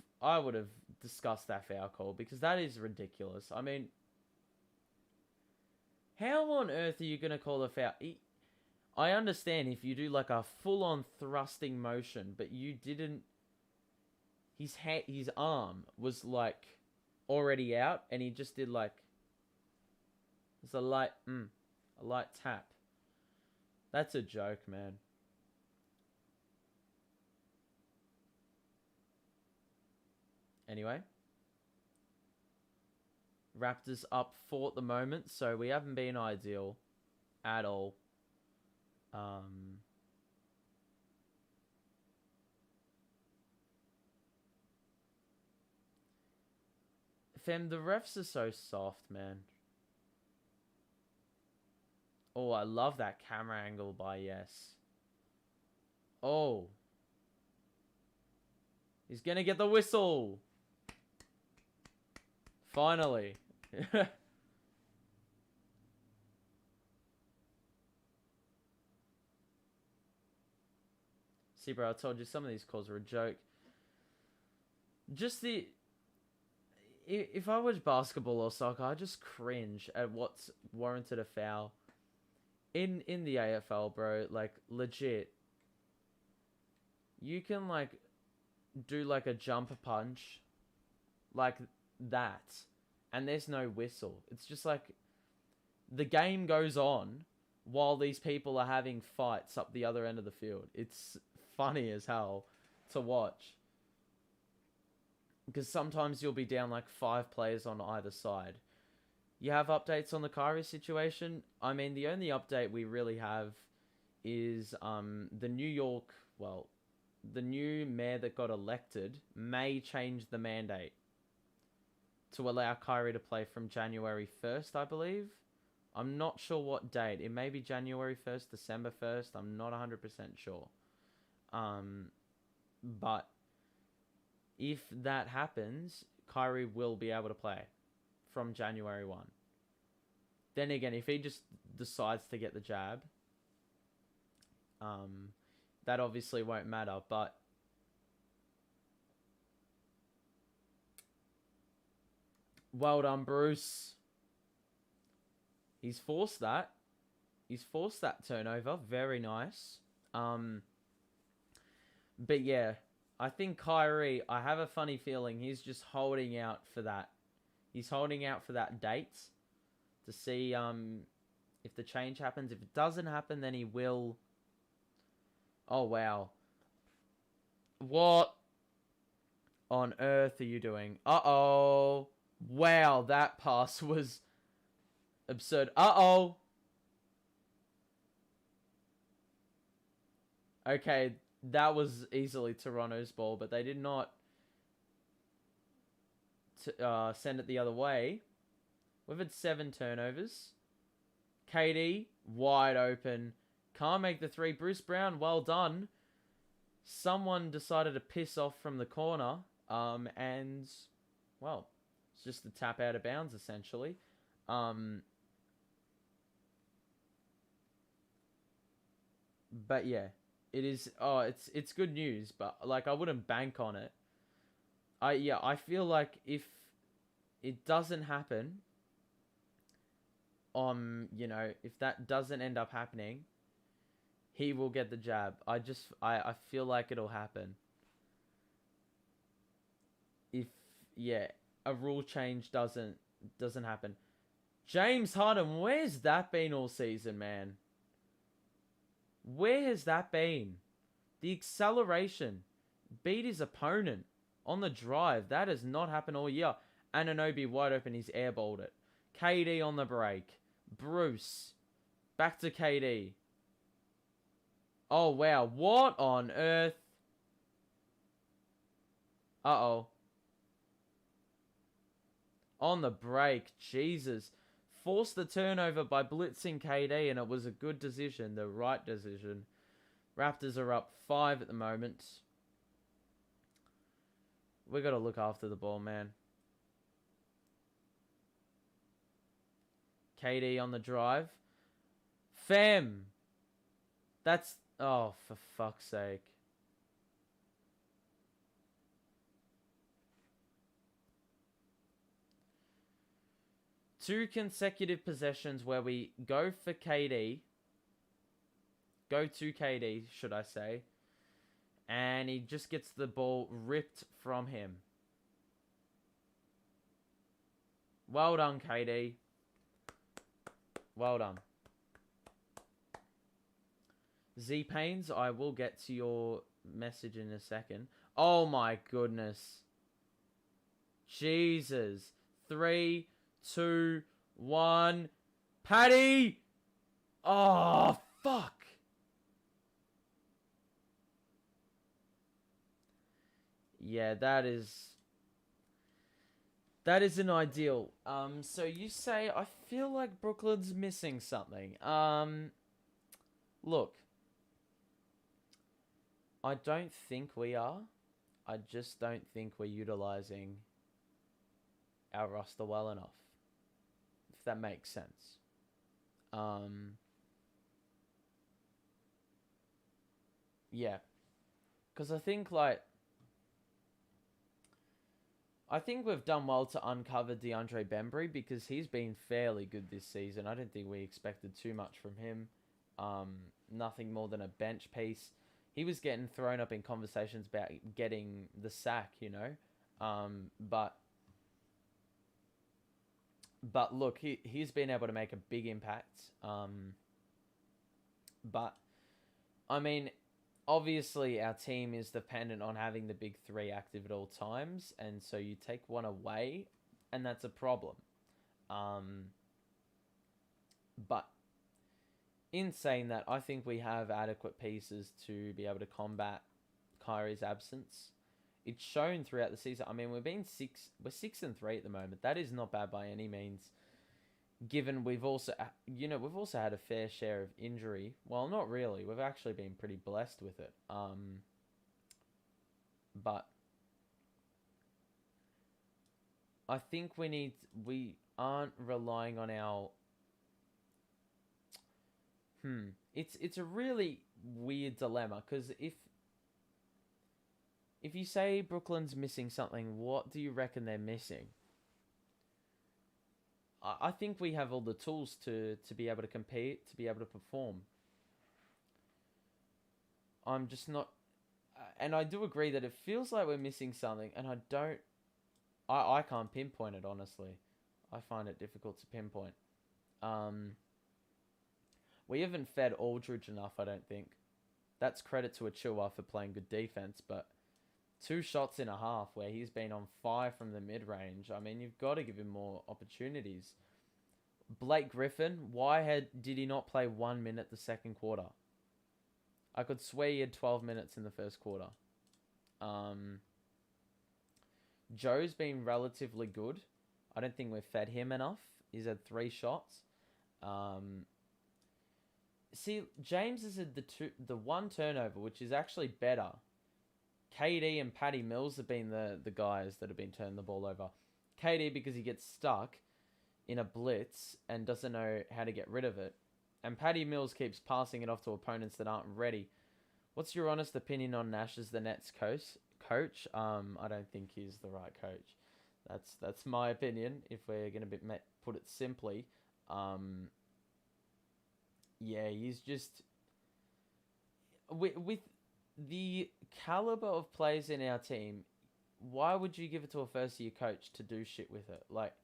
Speaker 1: discussed that foul call, because that is ridiculous. I mean, how on earth are you going to call a foul? I understand if you do like a full-on thrusting motion, but you didn't... His arm was like already out, and he just did like... It's a light tap. That's a joke, man. Anyway, Raptors up 4 at the moment, so we haven't been ideal at all. Fem, the refs are so soft, man. Oh, I love that camera angle by Yes. Oh. He's gonna get the whistle. Finally. See, bro, I told you some of these calls were a joke. Just if I watch basketball or soccer, I just cringe at what's warranted a foul. In the AFL, bro, like, legit. You can, like, do, like, a jumper punch. Like that, and there's no whistle. It's just like the game goes on while these people are having fights up the other end of the field. It's funny as hell to watch, because sometimes you'll be down like 5 players on either side. You have updates on the Kyrie situation? I mean, the only update we really have is the New mayor that got elected may change the mandate to allow Kyrie to play from January 1st, I believe. I'm not sure what date. It may be January 1st, December 1st. I'm not 100% sure. But if that happens, Kyrie will be able to play from January 1. Then again, if he just decides to get the jab, that obviously won't matter. But well done, Bruce. He's forced that. He's forced that turnover. Very nice. But yeah, I think Kyrie, I have a funny feeling he's just holding out for that. He's holding out for that date to see if the change happens. If it doesn't happen, then he will. Oh, wow. What on earth are you doing? Uh-oh. Wow, that pass was absurd. Uh-oh. Okay, that was easily Toronto's ball, but they did not send it the other way. We've had 7 turnovers. KD, wide open. Can't make the 3. Bruce Brown, well done. Someone decided to piss off from the corner. And well, it's just a tap out of bounds, essentially. But yeah, it is. Oh, it's good news, but like I wouldn't bank on it. I feel like if it doesn't happen, if that doesn't end up happening, he will get the jab. I feel like it'll happen. If yeah, a rule change doesn't happen. James Harden, where's that been all season, man? Where has that been? The acceleration beat his opponent on the drive. That has not happened all year. Anunoby wide open, he's airballed it. KD on the break. Bruce. Back to KD. Oh, wow. What on earth? Uh-oh. On the break. Jesus. Forced the turnover by blitzing KD, and it was a good decision. The right decision. Raptors are up 5 at the moment. We got to look after the ball, man. KD on the drive. Fam. That's... Oh, for fuck's sake. Two consecutive possessions where we go for KD. Go to KD, should I say. And he just gets the ball ripped from him. Well done, KD. Well done. Z-Pains, I will get to your message in a second. Oh my goodness. Jesus. 3, 2, 1. Paddy! Oh, fuck. Yeah, that isn't ideal. So you say, I feel like Brooklyn's missing something. Look. I don't think we are. I just don't think we're utilizing our roster well enough. If that makes sense. Yeah. Because I think, I think we've done well to uncover DeAndre Bembry because he's been fairly good this season. I don't think we expected too much from him. Nothing more than a bench piece. He was getting thrown up in conversations about getting the sack, but look, he's been able to make a big impact. But I mean, obviously our team is dependent on having the big three active at all times, and so you take one away, and that's a problem. But in saying that, I think we have adequate pieces to be able to combat Kyrie's absence. It's shown throughout the season. I mean, we're 6-3 at the moment. That is not bad by any means. Given we've also had a fair share of injury. Well, not really. We've actually been pretty blessed with it. But I think we aren't relying on our. It's a really weird dilemma because if you say Brooklyn's missing something, what do you reckon they're missing? I think we have all the tools to be able to compete, to be able to perform. I'm just not... And I do agree that it feels like we're missing something, and I can't pinpoint it, honestly. I find it difficult to pinpoint. We haven't fed Aldridge enough, I don't think. That's credit to Achua for playing good defense, but 2 shots in a half where he's been on fire from the mid-range. I mean, you've got to give him more opportunities. Blake Griffin, did he not play 1 minute the second quarter? I could swear he had 12 minutes in the first quarter. Joe's been relatively good. I don't think we've fed him enough. He's had 3 shots. See, James has had the 1 turnover, which is actually better. KD and Patty Mills have been the guys that have been turning the ball over. KD because he gets stuck in a blitz and doesn't know how to get rid of it. And Patty Mills keeps passing it off to opponents that aren't ready. What's your honest opinion on Nash as the Nets coach? I don't think he's the right coach. That's my opinion. If we're gonna put it simply, yeah, he's just with the caliber of players in our team. Why would you give it to a first-year coach to do shit with it? Like,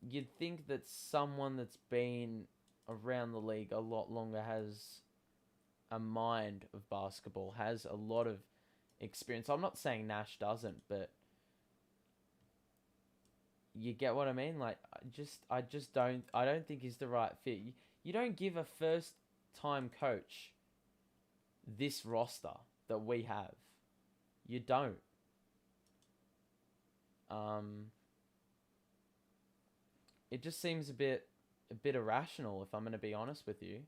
Speaker 1: you'd think that someone that's been around the league a lot longer has a mind of basketball, has a lot of experience. I'm not saying Nash doesn't, but you get what I mean? Like, I don't think he's the right fit. You don't give a first-time coach this roster that we have. You don't. It just seems a bit irrational, if I'm going to be honest with you.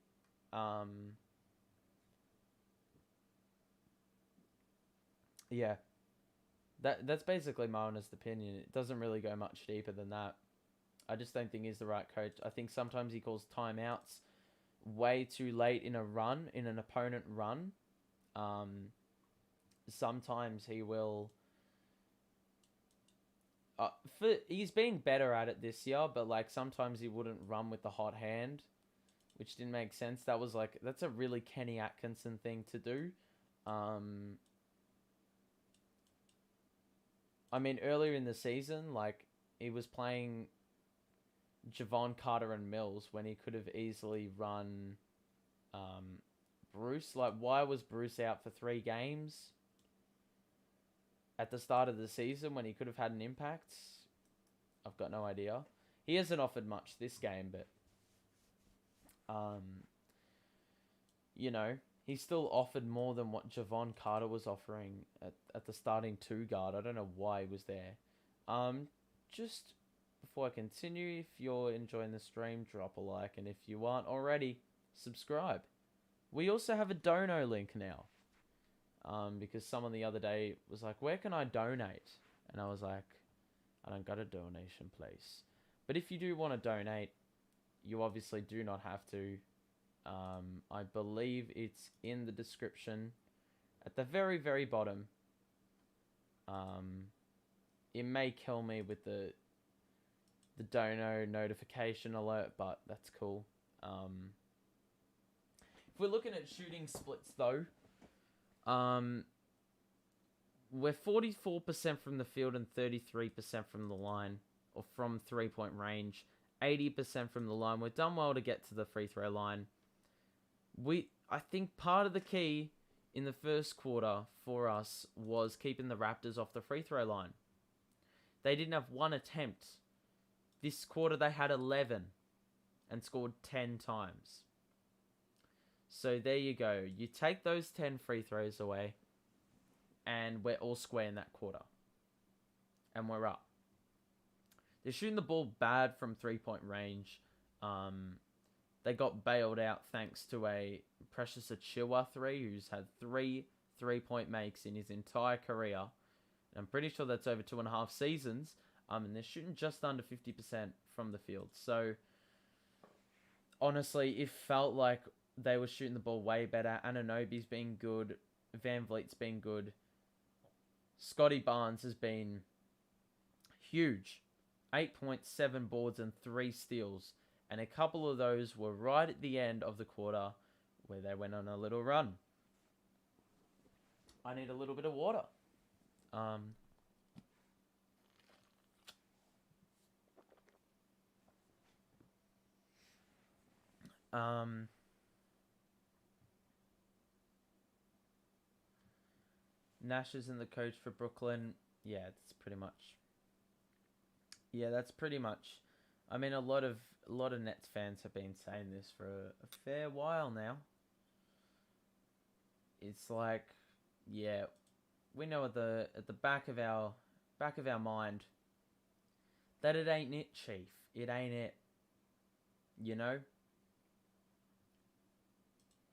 Speaker 1: Yeah. That's basically my honest opinion. It doesn't really go much deeper than that. I just don't think he's the right coach. I think sometimes he calls timeouts way too late in an opponent run. Sometimes he will. He's being better at it this year, but like sometimes he wouldn't run with the hot hand, which didn't make sense. That's a really Kenny Atkinson thing to do. I mean, earlier in the season, like, he was playing Javon Carter and Mills when he could have easily run Bruce. Like, why was Bruce out for 3 games at the start of the season when he could have had an impact? I've got no idea. He hasn't offered much this game, but you know, he still offered more than what Javon Carter was offering at the starting 2 guard. I don't know why he was there. Just before I continue, if you're enjoying the stream, drop a like, and if you aren't already, subscribe. We also have a dono link now. Because someone the other day was like, where can I donate? And I was like, I don't got a donation place. But if you do want to donate, you obviously do not have to. I believe it's in the description at the very, very bottom. It may kill me with the dono notification alert, but that's cool. If we're looking at shooting splits though, we're 44% from the field and 33% from the line, or from 3-point range, 80% from the line. We've done well to get to the free throw line. I think part of the key in the first quarter for us was keeping the Raptors off the free throw line. They didn't have 1 attempt. This quarter they had 11 and scored 10 times. So there you go. You take those 10 free throws away, and we're all square in that quarter. And we're up. They're shooting the ball bad from 3-point range. They got bailed out thanks to a Precious Achiuwa 3, who's had 3 3-point makes in his entire career. And I'm pretty sure that's over 2.5 seasons. And they're shooting just under 50% from the field. So, honestly, it felt like they were shooting the ball way better. Anunoby's been good. Van Vliet's been good. Scotty Barnes has been huge. 8.7 boards and 3 steals. And a couple of those were right at the end of the quarter where they went on a little run. I need a little bit of water. Nash isn't the coach for Brooklyn. Yeah, that's pretty much. Yeah, that's pretty much. I mean, a lot of Nets fans have been saying this for a fair while now. It's like, yeah, we know at the back of our mind that it ain't it, Chief. It ain't it. You know?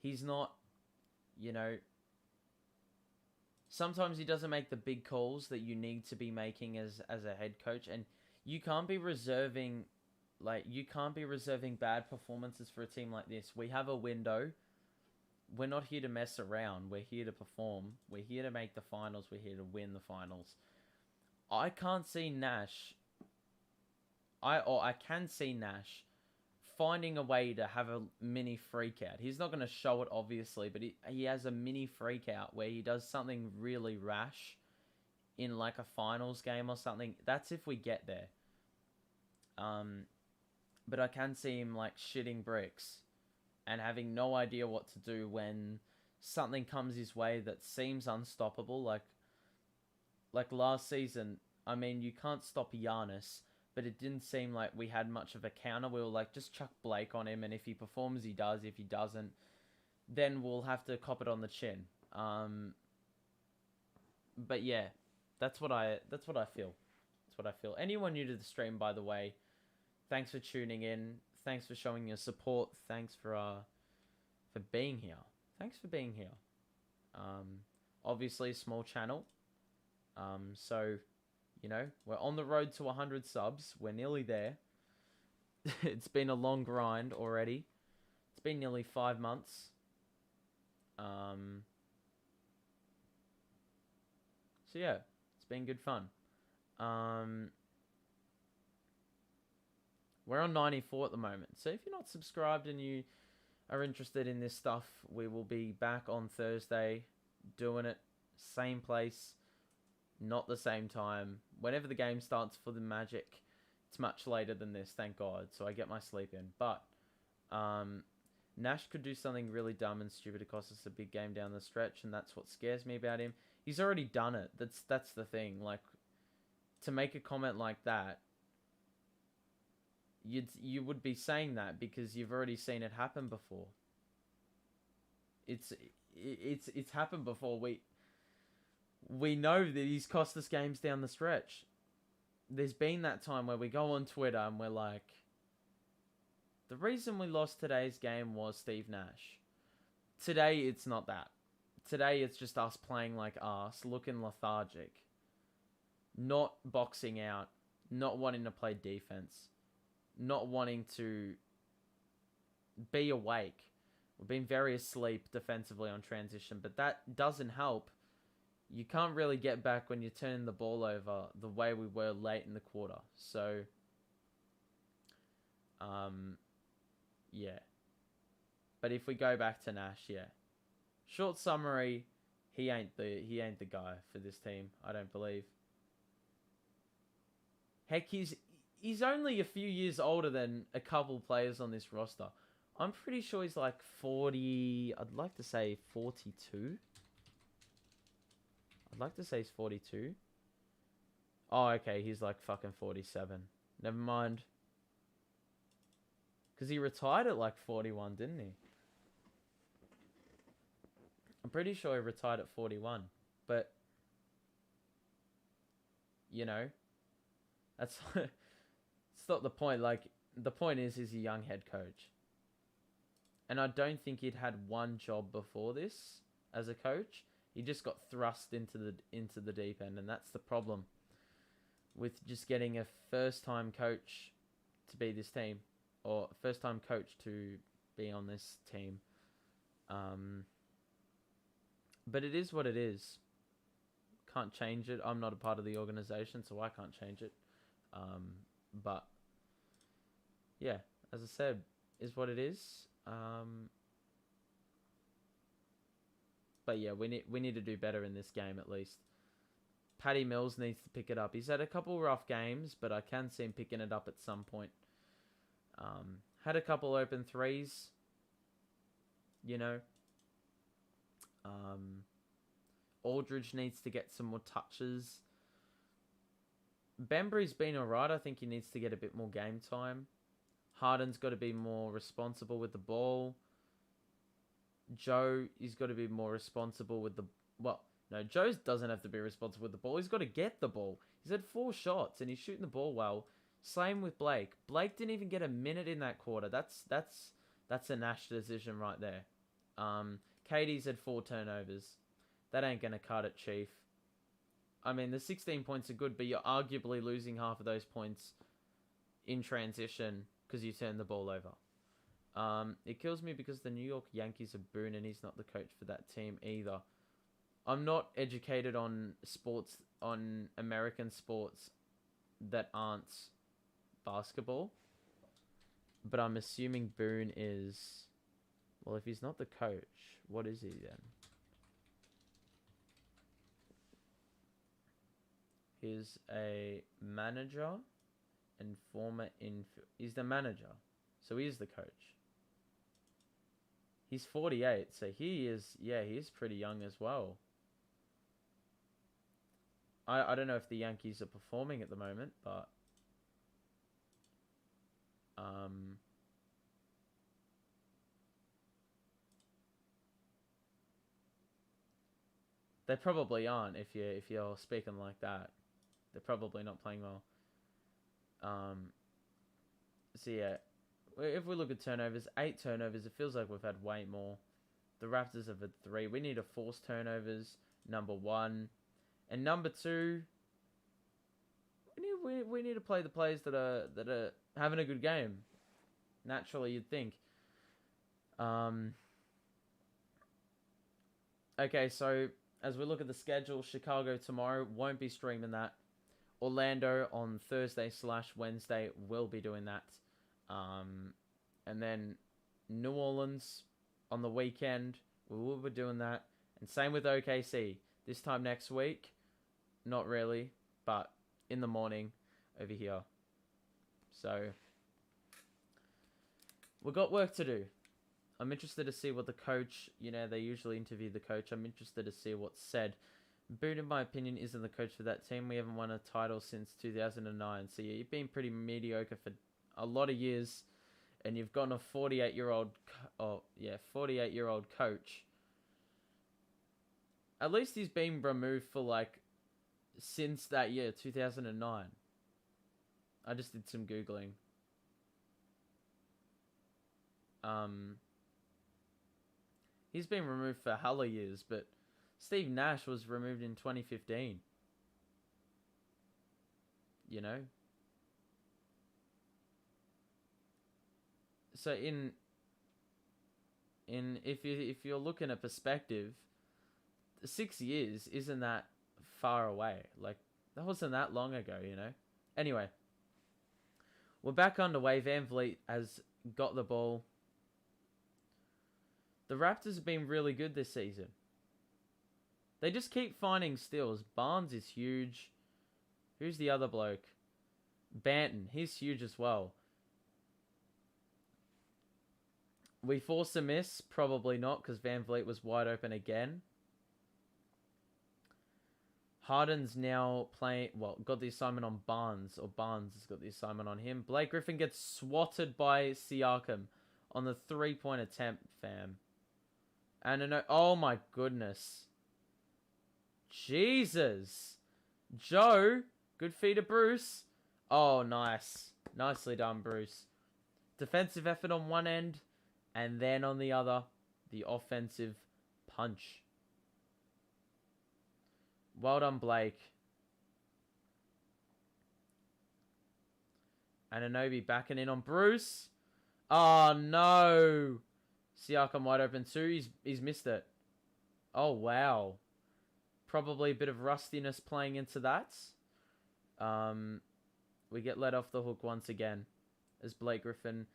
Speaker 1: He's not, you know, sometimes he doesn't make the big calls that you need to be making as a head coach, and you can't be reserving bad performances for a team like this. We have a window. We're not here to mess around. We're here to perform. We're here to make the finals. We're here to win the finals. I can't see Nash. I can see Nash finding a way to have a mini freak out. He's not going to show it, obviously, but he has a mini freak out where he does something really rash in like a finals game or something. That's if we get there. But I can see him like shitting bricks and having no idea what to do when something comes his way that seems unstoppable. Like last season, I mean, you can't stop Giannis, but it didn't seem like we had much of a counter. We were like, just chuck Blake on him, and if he performs, he does. If he doesn't, then we'll have to cop it on the chin. But yeah, that's what I feel. That's what I feel. Anyone new to the stream, by the way, thanks for tuning in. Thanks for showing your support. Thanks for being here. Thanks for being here. Obviously, small channel. So, you know, we're on the road to 100 subs. We're nearly there. It's been a long grind already. It's been nearly 5 months. So yeah, it's been good fun. We're on 94 at the moment. So if you're not subscribed and you are interested in this stuff, we will be back on Thursday doing it. Same place, not the same time. Whenever the game starts for the Magic, it's much later than this, thank God. So I get my sleep in. But Nash could do something really dumb and stupid to cost us a big game down the stretch, and that's what scares me about him. He's already done it. That's the thing. Like, to make a comment like that, you would be saying that because you've already seen it happen before. It's happened before. We know that he's cost us games down the stretch. There's been that time where we go on Twitter and we're like, the reason we lost today's game was Steve Nash. Today, it's not that. Today, it's just us playing like arse, looking lethargic, not boxing out, not wanting to play defense, not wanting to be awake. We've been very asleep defensively on transition, but that doesn't help. You can't really get back when you're turning the ball over the way we were late in the quarter. So, yeah. But if we go back to Nash, yeah. Short summary, he ain't the guy for this team, I don't believe. Heck, he's only a few years older than a couple players on this roster. I'm pretty sure he's like 40, I'd like to say 42. I'd like to say he's 42. Oh, okay, he's like fucking 47. Never mind. Because he retired at like 41, didn't he? I'm pretty sure he retired at 41. But, you know, that's it's not the point. Like, the point is he's a young head coach. And I don't think he'd had one job before this as a coach. He just got thrust into the deep end, and that's the problem with just getting a first-time coach to be this team, or first-time coach to be on this team. But it is what it is. Can't change it. I'm not a part of the organization, so I can't change it. But yeah, as I said, is what it is. But yeah, we need to do better in this game at least. Patty Mills needs to pick it up. He's had a couple rough games, but I can see him picking it up at some point. Had a couple open threes, you know. Aldridge needs to get some more touches. Bembry's been alright. I think he needs to get a bit more game time. Harden's got to be more responsible with the ball. Joe, he's got to be more responsible with the... Well, no, Joe doesn't have to be responsible with the ball. He's got to get the ball. He's had 4 shots and he's shooting the ball well. Same with Blake. Blake didn't even get a minute in that quarter. That's a Nash decision right there. Katie's had 4 turnovers. That ain't going to cut it, Chief. I mean, the 16 points are good, but you're arguably losing half of those points in transition because you turned the ball over. It kills me because the New York Yankees are Boone and he's not the coach for that team either. I'm not educated on sports, on American sports that aren't basketball, but I'm assuming Boone is... Well, if he's not the coach, what is he then? He's a manager and former he's the manager, so he is the coach. He's 48, so he is, yeah, he's pretty young as well. I don't know if the Yankees are performing at the moment, but they probably aren't if you're speaking like that. They're probably not playing well. So yeah, if we look at turnovers, 8 turnovers, it feels like we've had way more. The Raptors have had 3. We need to force turnovers, number 1. And number 2, we need to play the players that are having a good game. Naturally, you'd think. Okay, so as we look at the schedule, Chicago tomorrow, won't be streaming that. Orlando on Thursday/Wednesday will be doing that. And then New Orleans on the weekend, we will be doing that. And same with OKC. This time next week, not really, but in the morning over here. So, we've got work to do. I'm interested to see what the coach, they usually interview the coach. I'm interested to see what's said. Boone, in my opinion, isn't the coach for that team. We haven't won a title since 2009. So, yeah, you've been pretty mediocre for a lot of years. And you've gotten a 48-year-old coach. At least he's been removed for, since that year, 2009. I just did some Googling. He's been removed for hella years, but Steve Nash was removed in 2015. So if you're looking at perspective, 6 years isn't that far away. That wasn't that long ago, Anyway, we're back underway. Van Vliet has got the ball. The Raptors have been really good this season. They just keep finding steals. Barnes is huge. Who's the other bloke? Banton. He's huge as well. We force a miss? Probably not, because Van Vliet was wide open again. Harden's now got the assignment on Barnes, or Barnes has got the assignment on him. Blake Griffin gets swatted by Siakam on the 3-point attempt, fam. And oh my goodness. Jesus. Joe, good feed to Bruce. Oh, nice. Nicely done, Bruce. Defensive effort on one end, and then on the other, the offensive punch. Well done, Blake. Anunoby backing in on Bruce. Oh, no. Siakam wide open too. He's missed it. Oh, wow. Probably a bit of rustiness playing into that. We get let off the hook once again as Blake Griffin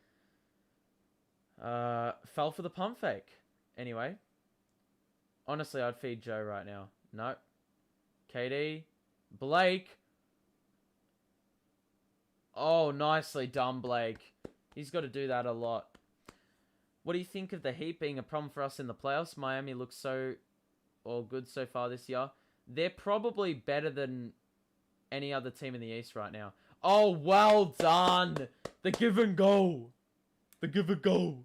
Speaker 1: fell for the pump fake. Anyway. Honestly, I'd feed Joe right now. No. KD. Blake. Oh, nicely done, Blake. He's got to do that a lot. What do you think of the Heat being a problem for us in the playoffs? Miami looks good so far this year. They're probably better than any other team in the East right now. Oh, well done. The give and go. The give and go.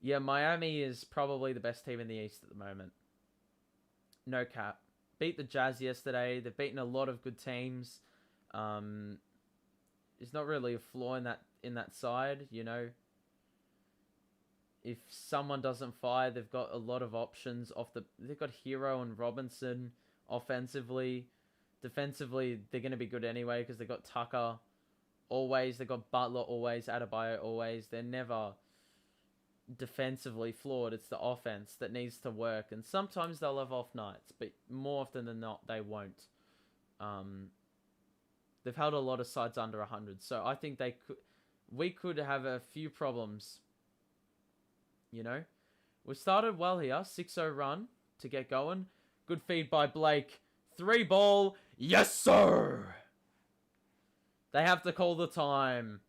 Speaker 1: Yeah, Miami is probably the best team in the East at the moment. No cap. Beat the Jazz yesterday. They've beaten a lot of good teams. There's not really a flaw in that side, If someone doesn't fire, they've got a lot of options off the. They've got Hero and Robinson offensively. Defensively, they're going to be good anyway because they've got Tucker always. They've got Butler always. Adebayo always. They're never defensively flawed. It's the offense that needs to work, and sometimes they'll have off nights, but more often than not, they won't. They've held a lot of sides under 100, so I think we could have a few problems. You know, we started well here, 6-0 run to get going. Good feed by Blake. 3 ball, yes sir. They have to call the time.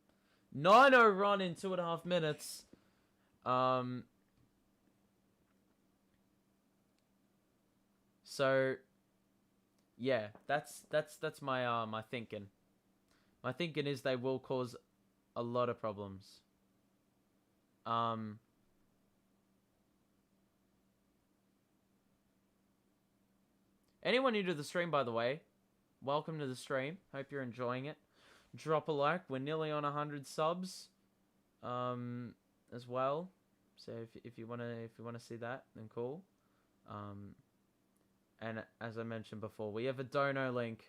Speaker 1: 9-0 run in 2.5 minutes. So yeah, that's my my thinking. My thinking is they will cause a lot of problems. Anyone new to the stream, by the way, welcome to the stream. Hope you're enjoying it. Drop a like. We're nearly on 100 subs, as well. So if you wanna see that, then cool. And as I mentioned before, we have a dono link.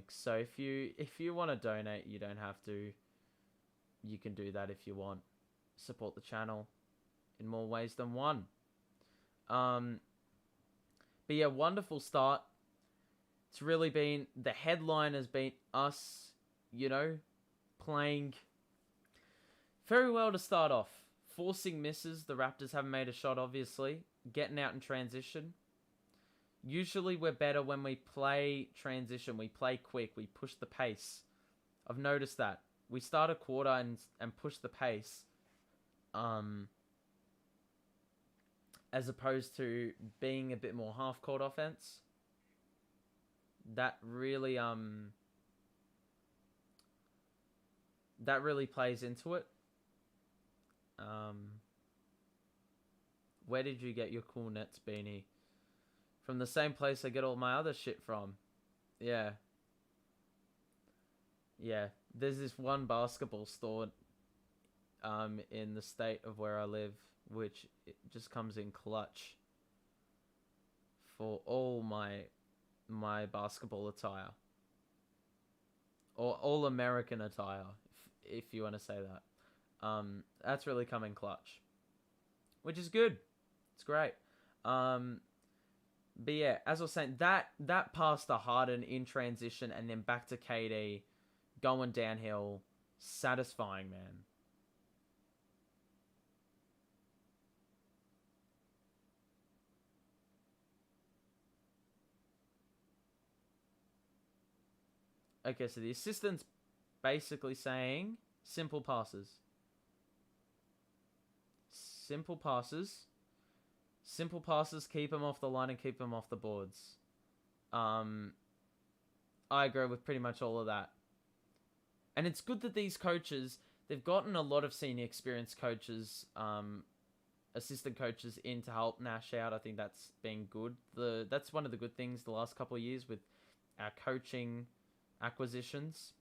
Speaker 1: So if you want to donate, you don't have to. You can do that if you want. Support the channel in more ways than one. But yeah, wonderful start. It's really been, the headline has been us, you know, playing very well to start off. Forcing misses. The Raptors haven't made a shot, obviously. Getting out in transition. Usually we're better when we play transition. We play quick. We push the pace. I've noticed that. We start a quarter and push the pace. As opposed to being a bit more half-court offense. That really plays into it. Where did you get your cool Nets beanie? From the same place I get all my other shit from. Yeah. Yeah. There's this one basketball store in the state of where I live, which it just comes in clutch for all my basketball attire. Or all American attire, if you want to say that. That's really come in clutch. Which is good. It's great. But yeah, as I was saying, that pass to Harden in transition and then back to KD, going downhill, satisfying, man. Okay, so the assistant's basically saying simple passes. Simple passes. Simple passes, keep them off the line and keep them off the boards. I agree with pretty much all of that. And it's good that these coaches, they've gotten a lot of senior experienced coaches, assistant coaches in to help Nash out. I think that's been good. That's one of the good things the last couple of years with our coaching acquisitions.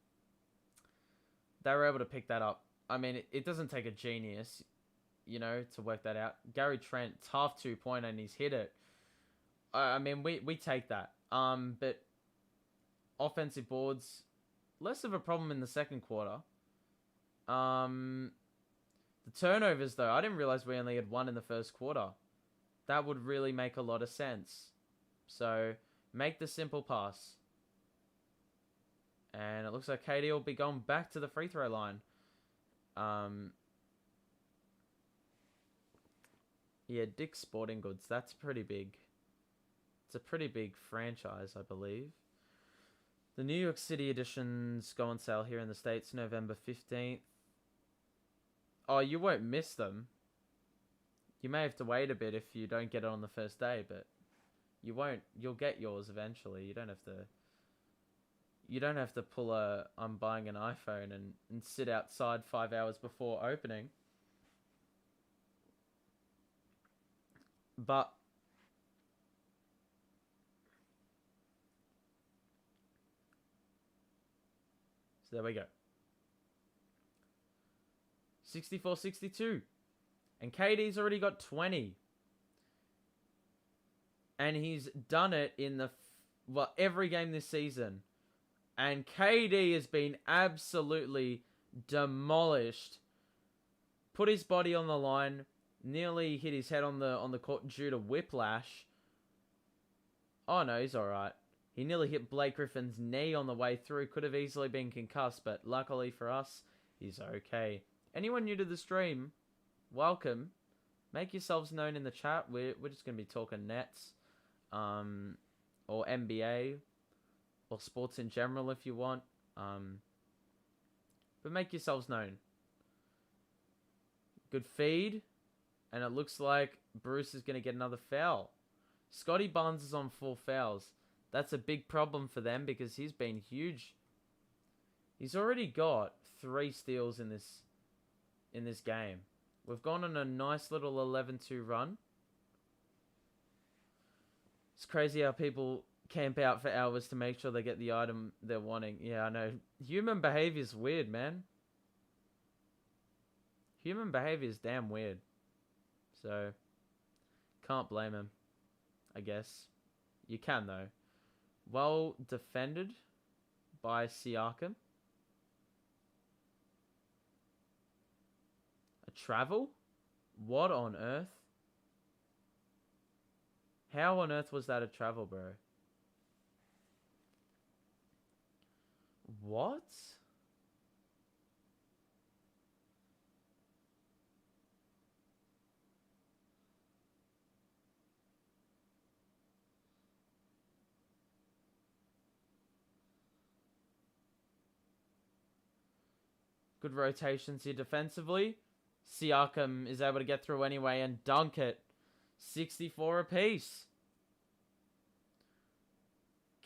Speaker 1: They were able to pick that up. I mean, it doesn't take a genius, you know, to work that out. Gary Trent, tough 2-pointer, and he's hit it. I mean, we take that. But offensive boards, less of a problem in the second quarter. The turnovers, though, I didn't realize we only had 1 in the first quarter. That would really make a lot of sense. So, make the simple pass. And it looks like KD will be going back to the free throw line. Yeah, Dick's Sporting Goods. That's pretty big. It's a pretty big franchise, I believe. The New York City editions go on sale here in the States November 15th. Oh, you won't miss them. You may have to wait a bit if you don't get it on the first day, but you won't. You'll get yours eventually. You don't have to pull I'm buying an iPhone and sit outside 5 hours before opening. But so there we go. 64-62. And KD's already got 20. And he's done it in every game this season. And KD has been absolutely demolished. Put his body on the line. Nearly hit his head on the court due to whiplash. Oh no, he's alright. He nearly hit Blake Griffin's knee on the way through. Could have easily been concussed, but luckily for us, he's okay. Anyone new to the stream, welcome. Make yourselves known in the chat. We're just going to be talking Nets, or NBA, or sports in general if you want. But make yourselves known. Good feed. And it looks like Bruce is going to get another foul. Scotty Barnes is on 4 fouls. That's a big problem for them because he's been huge. He's already got 3 steals in this game. We've gone on a nice little 11-2 run. It's crazy how people camp out for hours to make sure they get the item they're wanting. Yeah, I know. Human behavior is weird, man. Human behavior is damn weird. So, can't blame him, I guess. You can, though. Well defended by Siakam. A travel? What on earth? How on earth was that a travel, bro? What? Good rotations here defensively. Siakam is able to get through anyway and dunk it. 64 apiece.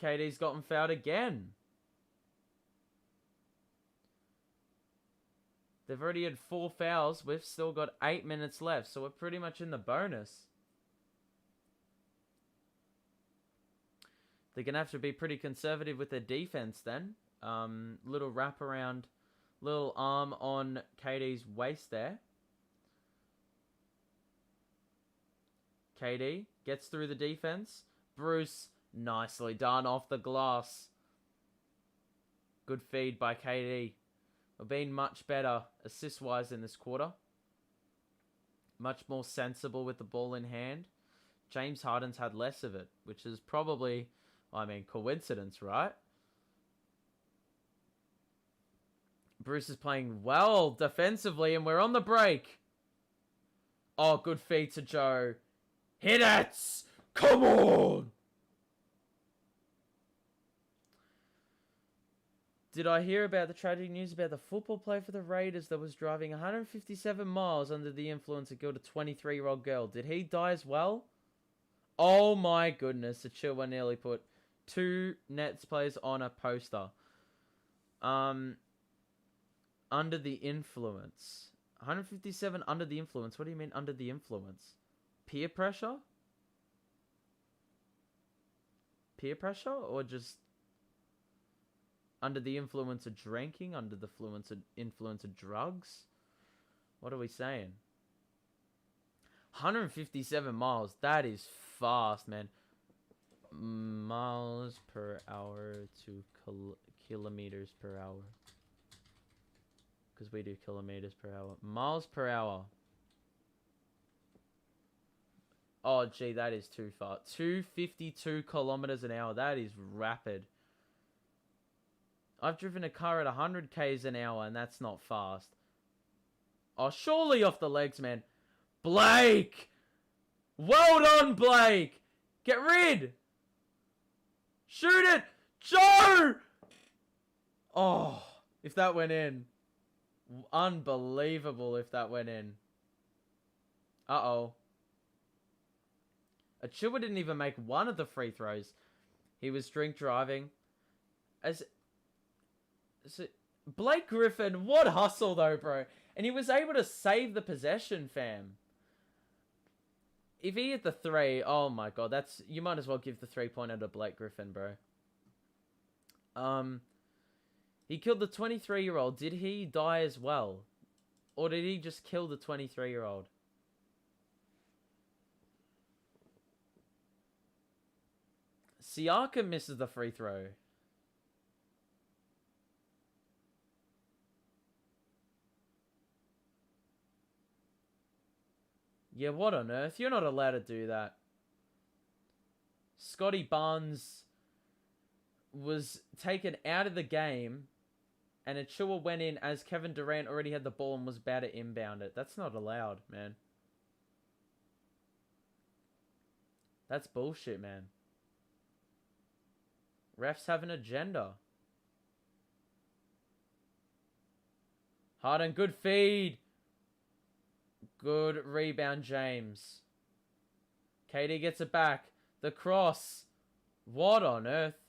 Speaker 1: KD's gotten fouled again. They've already had 4 fouls. We've still got 8 minutes left, so we're pretty much in the bonus. They're going to have to be pretty conservative with their defense then. Little wraparound, little arm on KD's waist there. KD gets through the defense. Bruce, nicely done off the glass. Good feed by KD. We're being much better assist-wise in this quarter. Much more sensible with the ball in hand. James Harden's had less of it, which is probably, I mean, coincidence, right? Bruce is playing well defensively, and we're on the break. Oh, good feed to Joe. Hit it! Come on! Did I hear about the tragic news about the football player for the Raiders that was driving 157 miles under the influence and killed a 23-year-old girl? Did he die as well? Oh my goodness, the chill one nearly put 2 Nets players on a poster. Under the influence. 157 under the influence. What do you mean under the influence? Peer pressure? Peer pressure? Or just under the influence of drinking? Under the influence of drugs? What are we saying? 157 miles. That is fast, man. Miles per hour to kilometers per hour. Because we do kilometers per hour. Miles per hour. Oh, gee, that is too far. 252 kilometers an hour. That is rapid. I've driven a car at 100 k's an hour, and that's not fast. Oh, surely off the legs, man. Blake! Well done, Blake! Get rid! Shoot it! Joe! Oh, if that went in. Unbelievable if that went in. Uh-oh. Achua didn't even make one of the free throws. He was drink driving. Blake Griffin, what hustle though, bro. And he was able to save the possession, fam. If he hit the 3, oh my god, that's, you might as well give the 3-pointer to Blake Griffin, bro. He killed the 23-year-old. Did he die as well? Or did he just kill the 23-year-old? Siakam misses the free throw. Yeah, what on earth? You're not allowed to do that. Scotty Barnes was taken out of the game, and Achua went in as Kevin Durant already had the ball and was about to inbound it. That's not allowed, man. That's bullshit, man. Refs have an agenda. Harden, good feed. Good rebound, James. KD gets it back. The cross. What on earth?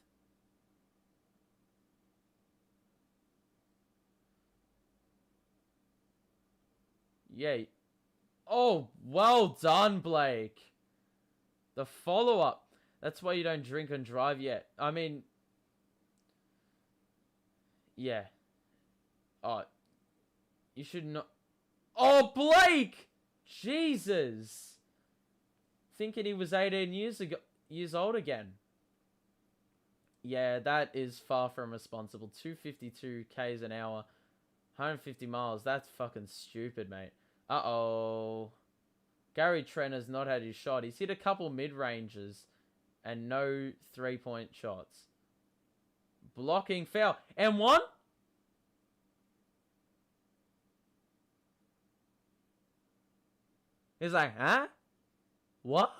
Speaker 1: Yeah. Oh, well done, Blake. The follow-up. That's why you don't drink and drive yet. I mean... Yeah. Oh. You should not... Oh, Blake! Jesus! Thinking he was 18 years old again. Yeah, that is far from responsible. 252 k's an hour. 150 miles. That's fucking stupid, mate. Uh-oh. Gary Trent has not had his shot. He's hit a couple mid-ranges and no three-point shots. Blocking foul. And one? He's like, huh? What?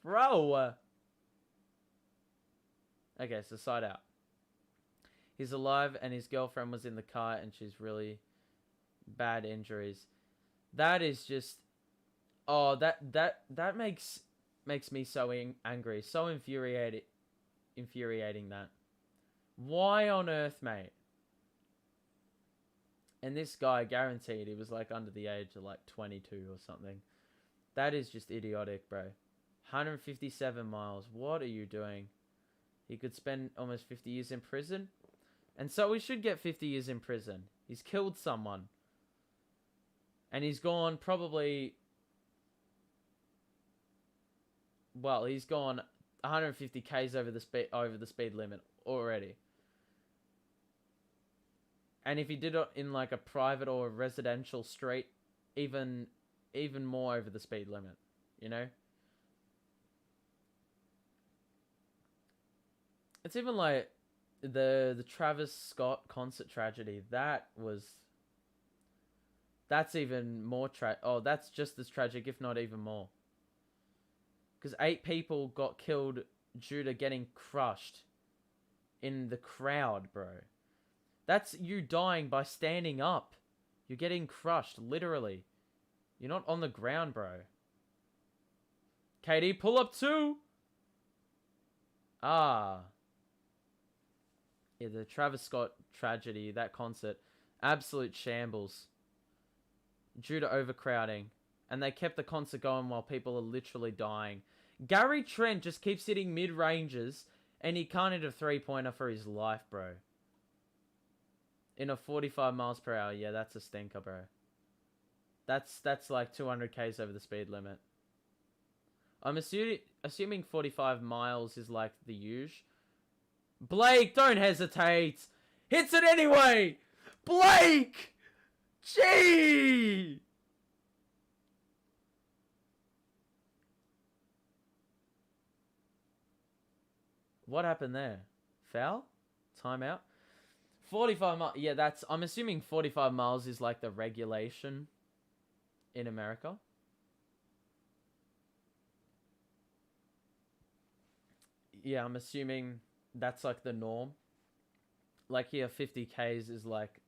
Speaker 1: Bro. Okay, so side out. He's alive and his girlfriend was in the car and she's really bad injuries. That is just... Oh, that makes me so angry. So infuriating that. Why on earth, mate? And this guy, guaranteed, he was like under the age of like 22 or something. That is just idiotic, bro. 157 miles. What are you doing? He could spend almost 50 years in prison. And so he should get 50 years in prison. He's killed someone. And he's gone probably... Well, he's gone 150 k's over the speed limit already. And if he did it in like a private or a residential street, even more over the speed limit, you know? It's even like the Travis Scott concert tragedy. That's even more that's just as tragic, if not even more. Because 8 people got killed due to getting crushed in the crowd, bro. That's you dying by standing up. You're getting crushed, literally. You're not on the ground, bro. KD, pull up 2. Ah. Yeah, the Travis Scott tragedy, that concert, absolute shambles. Due to overcrowding. And they kept the concert going while people are literally dying. Gary Trent just keeps hitting mid-ranges, and he can't hit a three-pointer for his life, bro. In a 45 miles per hour. Yeah, that's a stinker, bro. That's like 200 k's over the speed limit. I'm assuming 45 miles is like the huge. Blake, don't hesitate. Hits it anyway. Blake! Gee! What happened there? Foul? Timeout? 45 miles. Yeah, I'm assuming 45 miles is like the regulation in America. Yeah, I'm assuming that's like the norm. Like here, 50 k's is like,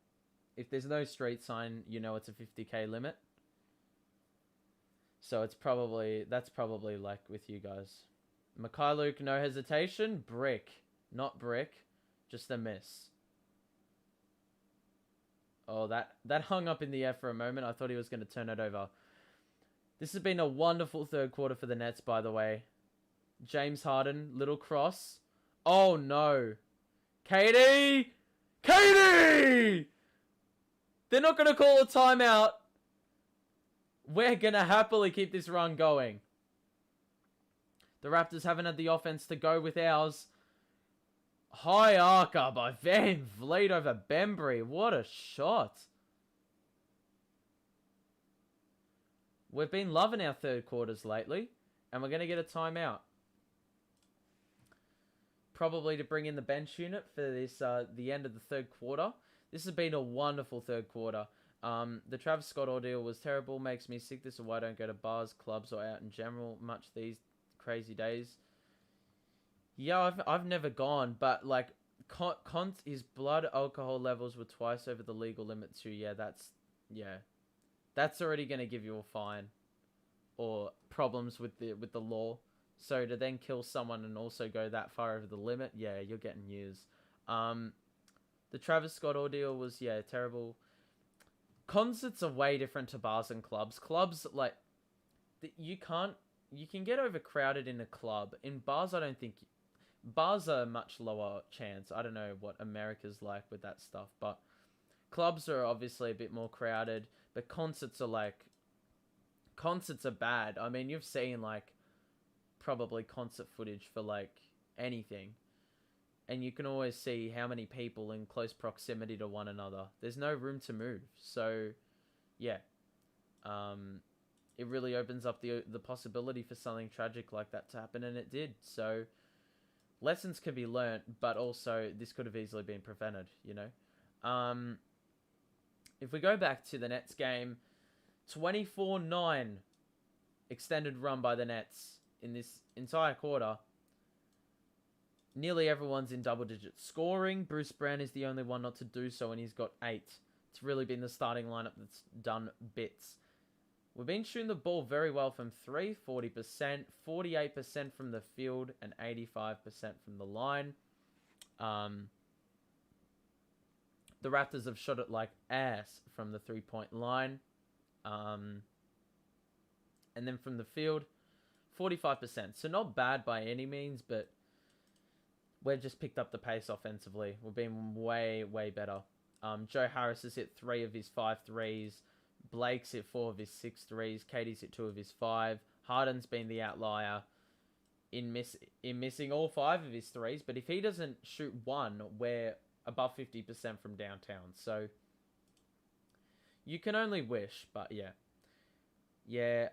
Speaker 1: if there's no street sign, you know it's a 50k limit. So that's probably like with you guys. Luke, no hesitation. Brick. Not brick. Just a miss. Oh, that hung up in the air for a moment. I thought he was going to turn it over. This has been a wonderful third quarter for the Nets, by the way. James Harden, little cross. Oh, no. KD! KD! They're not going to call a timeout. We're going to happily keep this run going. The Raptors haven't had the offense to go with ours. High arcer by Van Vliet over Bembry. What a shot. We've been loving our third quarters lately, and we're going to get a timeout. Probably to bring in the bench unit for this the end of the third quarter. This has been a wonderful third quarter. The Travis Scott ordeal was terrible. Makes me sick. This is why I don't go to bars, clubs, or out in general much these crazy days. Yeah, I've never gone, but like, his blood alcohol levels were twice over the legal limit too. Yeah, that's already gonna give you a fine, or problems with the law. So to then kill someone and also go that far over the limit, yeah, you're getting years. The Travis Scott ordeal was terrible. Concerts are way different to bars and clubs. Clubs, like, you can get overcrowded in a club. In bars, I don't think. Bars are a much lower chance. I don't know what America's like with that stuff, but clubs are obviously a bit more crowded. But concerts are bad. I mean, you've seen like probably concert footage for like anything, and you can always see how many people in close proximity to one another. There's no room to move. So, yeah, it really opens up the possibility for something tragic like that to happen, and it did. So, lessons can be learnt, but also this could have easily been prevented, you know? If we go back to the Nets game, 24-9 extended run by the Nets in this entire quarter. Nearly everyone's in double-digit scoring. Bruce Brown is the only one not to do so, and he's got 8. It's really been the starting lineup that's done bits. We've been shooting the ball very well from 3, 40%, 48% from the field, and 85% from the line. The Raptors have shot it like ass from the 3-point line. And then from the field, 45%. So not bad by any means, but we've just picked up the pace offensively. We've been way, way better. Joe Harris has hit 3 of his 5 threes. Blake's hit 4 of his 6 threes. Katie's hit 2 of his 5. Harden's been the outlier in missing all 5 of his threes. But if he doesn't shoot 1, we're above 50% from downtown. So you can only wish, but yeah. Yeah,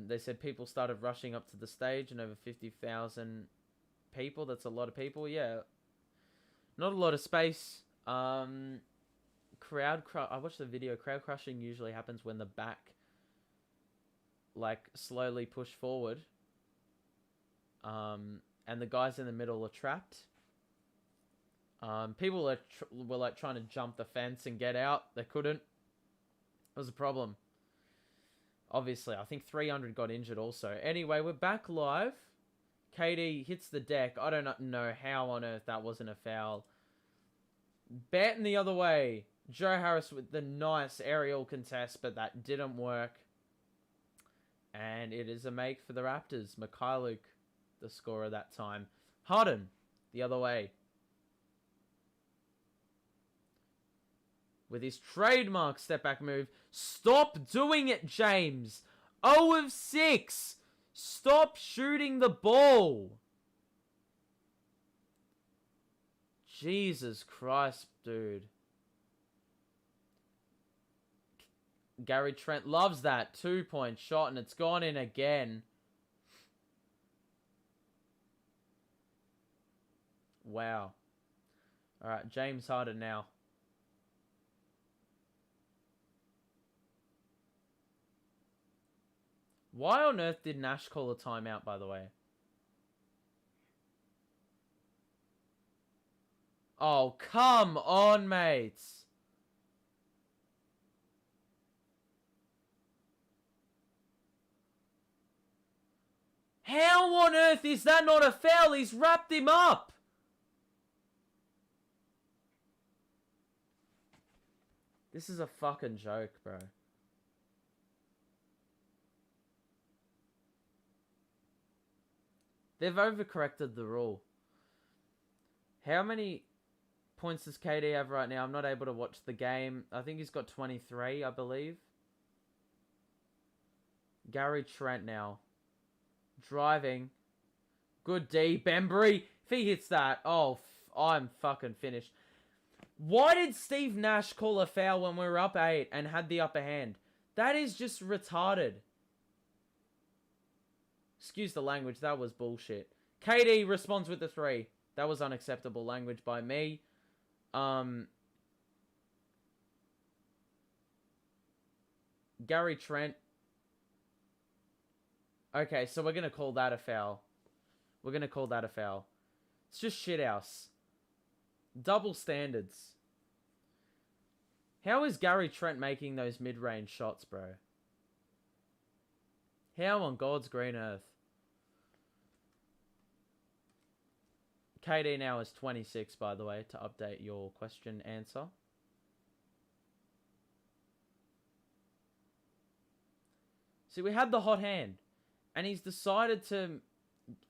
Speaker 1: they said people started rushing up to the stage, and over 50,000 people. That's a lot of people. Yeah, not a lot of space. I watched the video. Crowd crushing usually happens when the back like slowly push forward, and the guys in the middle are trapped. People were like trying to jump the fence and get out. They couldn't. It was a problem. Obviously, I think 300 got injured also. Anyway, we're back live. KD hits the deck. I don't know how on earth that wasn't a foul. Batting the other way. Joe Harris with the nice aerial contest, but that didn't work. And it is a make for the Raptors. Mikhailuk, the scorer that time. Harden, the other way. With his trademark step-back move. Stop doing it, James. 0 of 6. Stop shooting the ball. Jesus Christ, dude. Gary Trent loves that 2-point shot, and it's gone in again. Wow. All right, James Harden now. Why on earth did Nash call a timeout, by the way? Oh, come on, mates. How on earth is that not a foul? He's wrapped him up. This is a fucking joke, bro. They've overcorrected the rule. How many points does KD have right now? I'm not able to watch the game. I think he's got 23, I believe. Gary Trent now. Driving. Good D. Bembry. If he hits that, oh, I'm fucking finished. Why did Steve Nash call a foul when we were up 8 and had the upper hand? That is just retarded. Excuse the language, that was bullshit. KD responds with the 3. That was unacceptable language by me. Gary Trent. Okay, so we're going to call that a foul. We're going to call that a foul. It's just shithouse. Double standards. How is Gary Trent making those mid-range shots, bro? How on God's green earth? KD now is 26, by the way, to update your question answer. See, we had the hot hand, and he's decided to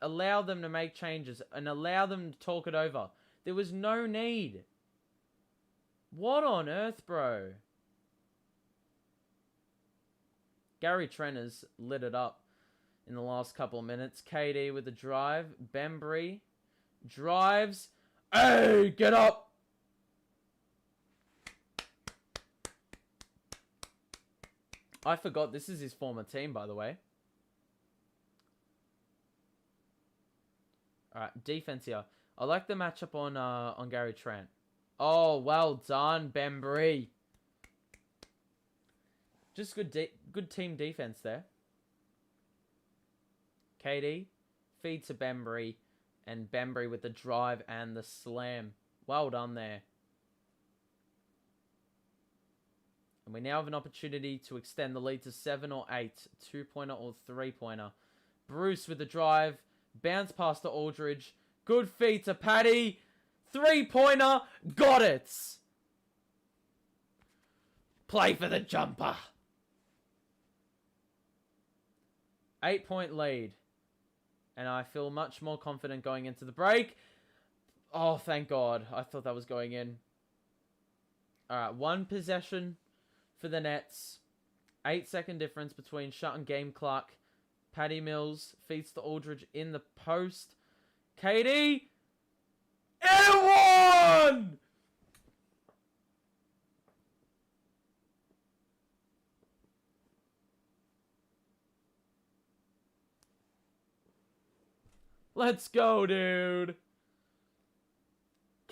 Speaker 1: allow them to make changes and allow them to talk it over. There was no need. What on earth, bro? Gary Trent has lit it up in the last couple of minutes. KD with the drive. Bembry drives. Hey, get up! I forgot this is his former team, by the way. Alright, defense here. I like the matchup on Gary Trent. Oh, well done, Bembry. Just good team defense there. KD, feed to Bembry, and Bembry with the drive and the slam. Well done there. And we now have an opportunity to extend the lead to 7 or 8. 2-pointer or 3-pointer. Bruce with the drive. Bounce pass to Aldridge. Good feed to Patty. 3-pointer. Got it. Play for the jumper. 8-point lead. And I feel much more confident going into the break. Oh, thank God. I thought that was going in. Alright, 1 possession for the Nets. 8-second difference between shut and game clock. Patty Mills feeds to Aldridge in the post. KD. And 1! Let's go, dude.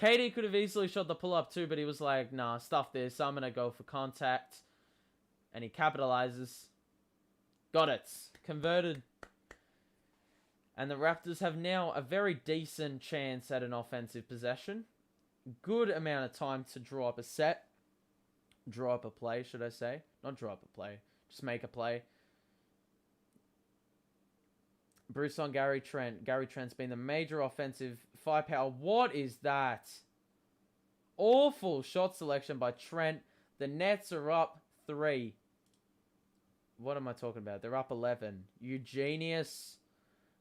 Speaker 1: KD could have easily shot the pull-up too, but he was like, nah, stuff this. I'm going to go for contact. And he capitalizes. Got it. Converted. And the Raptors have now a very decent chance at an offensive possession. Good amount of time to draw up a set. Draw up a play, should I say. Not draw up a play. Just make a play. Bruce on Gary Trent. Gary Trent's been the major offensive firepower. What is that? Awful shot selection by Trent. The Nets are up 3. What am I talking about? They're up 11. You genius.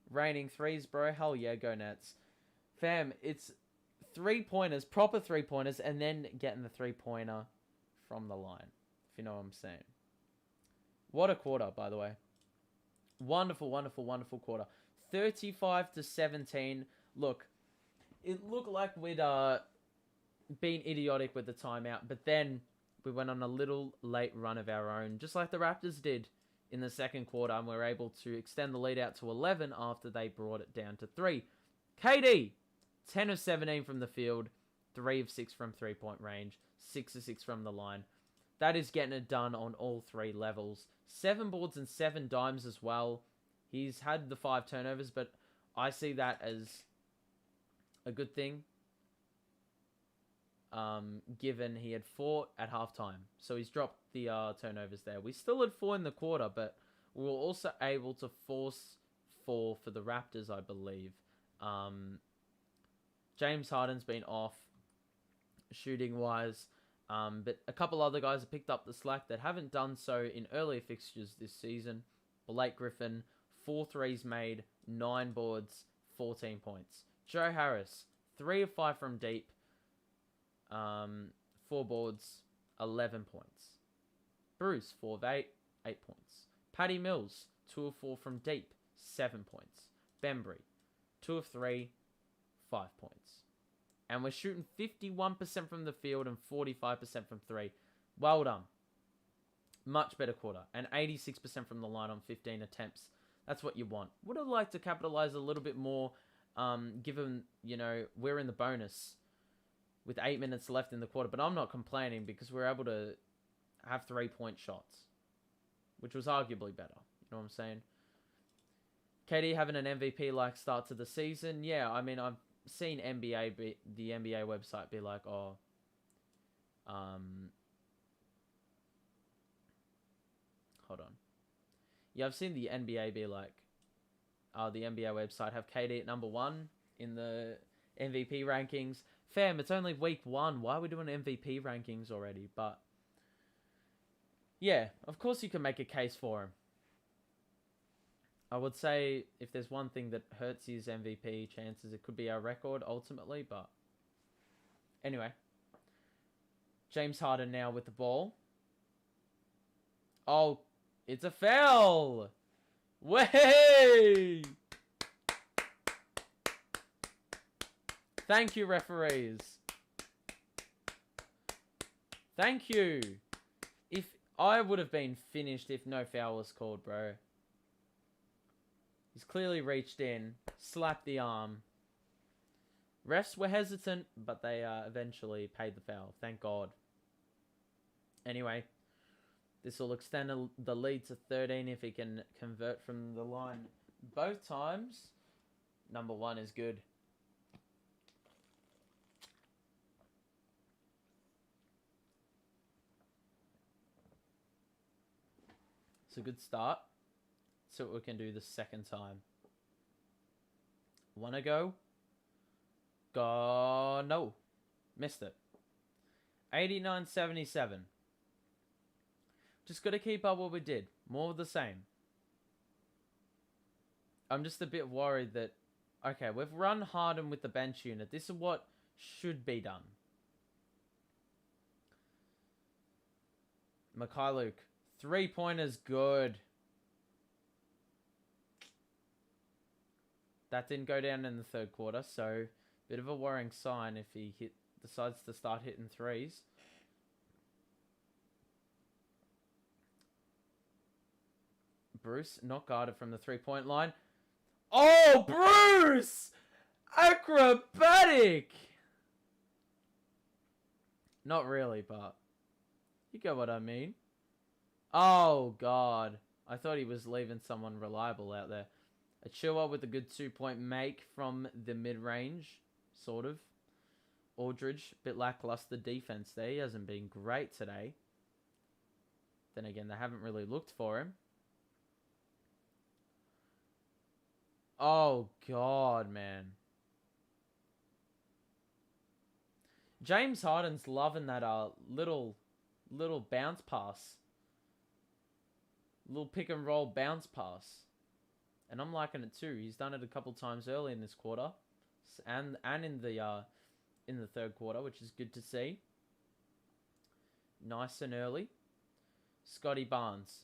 Speaker 1: Raining 3s, bro. Hell yeah, go Nets. Fam, it's 3-pointers, proper 3-pointers, and then getting the 3-pointer from the line. If you know what I'm saying. What a quarter, by the way. Wonderful, wonderful, wonderful quarter. 35-17. Look, it looked like we'd been idiotic with the timeout, but then we went on a little late run of our own, just like the Raptors did in the second quarter, and we were able to extend the lead out to 11 after they brought it down to 3. KD, 10 of 17 from the field, 3 of 6 from 3-point range, 6 of 6 from the line. That is getting it done on all 3 levels. 7 boards and 7 dimes as well. He's had the 5 turnovers, but I see that as a good thing. Given he had 4 at halftime. So he's dropped the turnovers there. We still had 4 in the quarter, but we were also able to force 4 for the Raptors, I believe. James Harden's been off shooting-wise. But a couple other guys have picked up the slack that haven't done so in earlier fixtures this season. Blake Griffin, 4 threes made, 9 boards, 14 points. Joe Harris, 3 of 5 from deep. 4 boards, 11 points. Bruce, 4 of 8, 8 points. Paddy Mills, 2 of 4 from deep, 7 points. Bembry, 2 of 3, 5 points. And we're shooting 51% from the field and 45% from 3. Well done. Much better quarter. And 86% from the line on 15 attempts. That's what you want. Would have liked to capitalize a little bit more, given, you know, we're in the bonus with 8 minutes left in the quarter. But I'm not complaining because we're able to have 3-point shots, which was arguably better. You know what I'm saying? KD having an MVP-like start to the season. Yeah, I mean, I've seen the NBA website be like, oh, hold on. Yeah, I've seen the NBA be like, the NBA website have KD at number 1 in the MVP rankings. Fam, it's only week 1. Why are we doing MVP rankings already? But yeah, of course you can make a case for him. I would say if there's one thing that hurts his MVP chances, it could be our record ultimately. But anyway, James Harden now with the ball. Oh, it's a foul! Way! Thank you, referees. Thank you. If I would have been finished if no foul was called, bro. He's clearly reached in, slapped the arm. Refs were hesitant, but they eventually paid the foul. Thank God. Anyway, this will extend the lead to 13 if he can convert from the line both times. Number 1 is good. It's a good start. See what we can do the second time. Wanna go? Go. No. Missed it. 89-77. Just got to keep up what we did. More of the same. I'm just a bit worried that... Okay, we've run Harden with the bench unit. This is what should be done. Mikhailuk. 3-pointers, good. That didn't go down in the third quarter, so bit of a worrying sign if he decides to start hitting threes. Bruce not guarded from the 3-point line. Oh, Bruce! Acrobatic! Not really, but you get what I mean. Oh, God. I thought he was leaving someone reliable out there. Achua with a good 2-point make from the mid-range, sort of. Aldridge, bit lackluster defense there. He hasn't been great today. Then again, they haven't really looked for him. Oh, God, man. James Harden's loving that little bounce pass. Little pick and roll bounce pass. And I'm liking it too. He's done it a couple times early in this quarter. And in the third quarter, which is good to see. Nice and early. Scotty Barnes.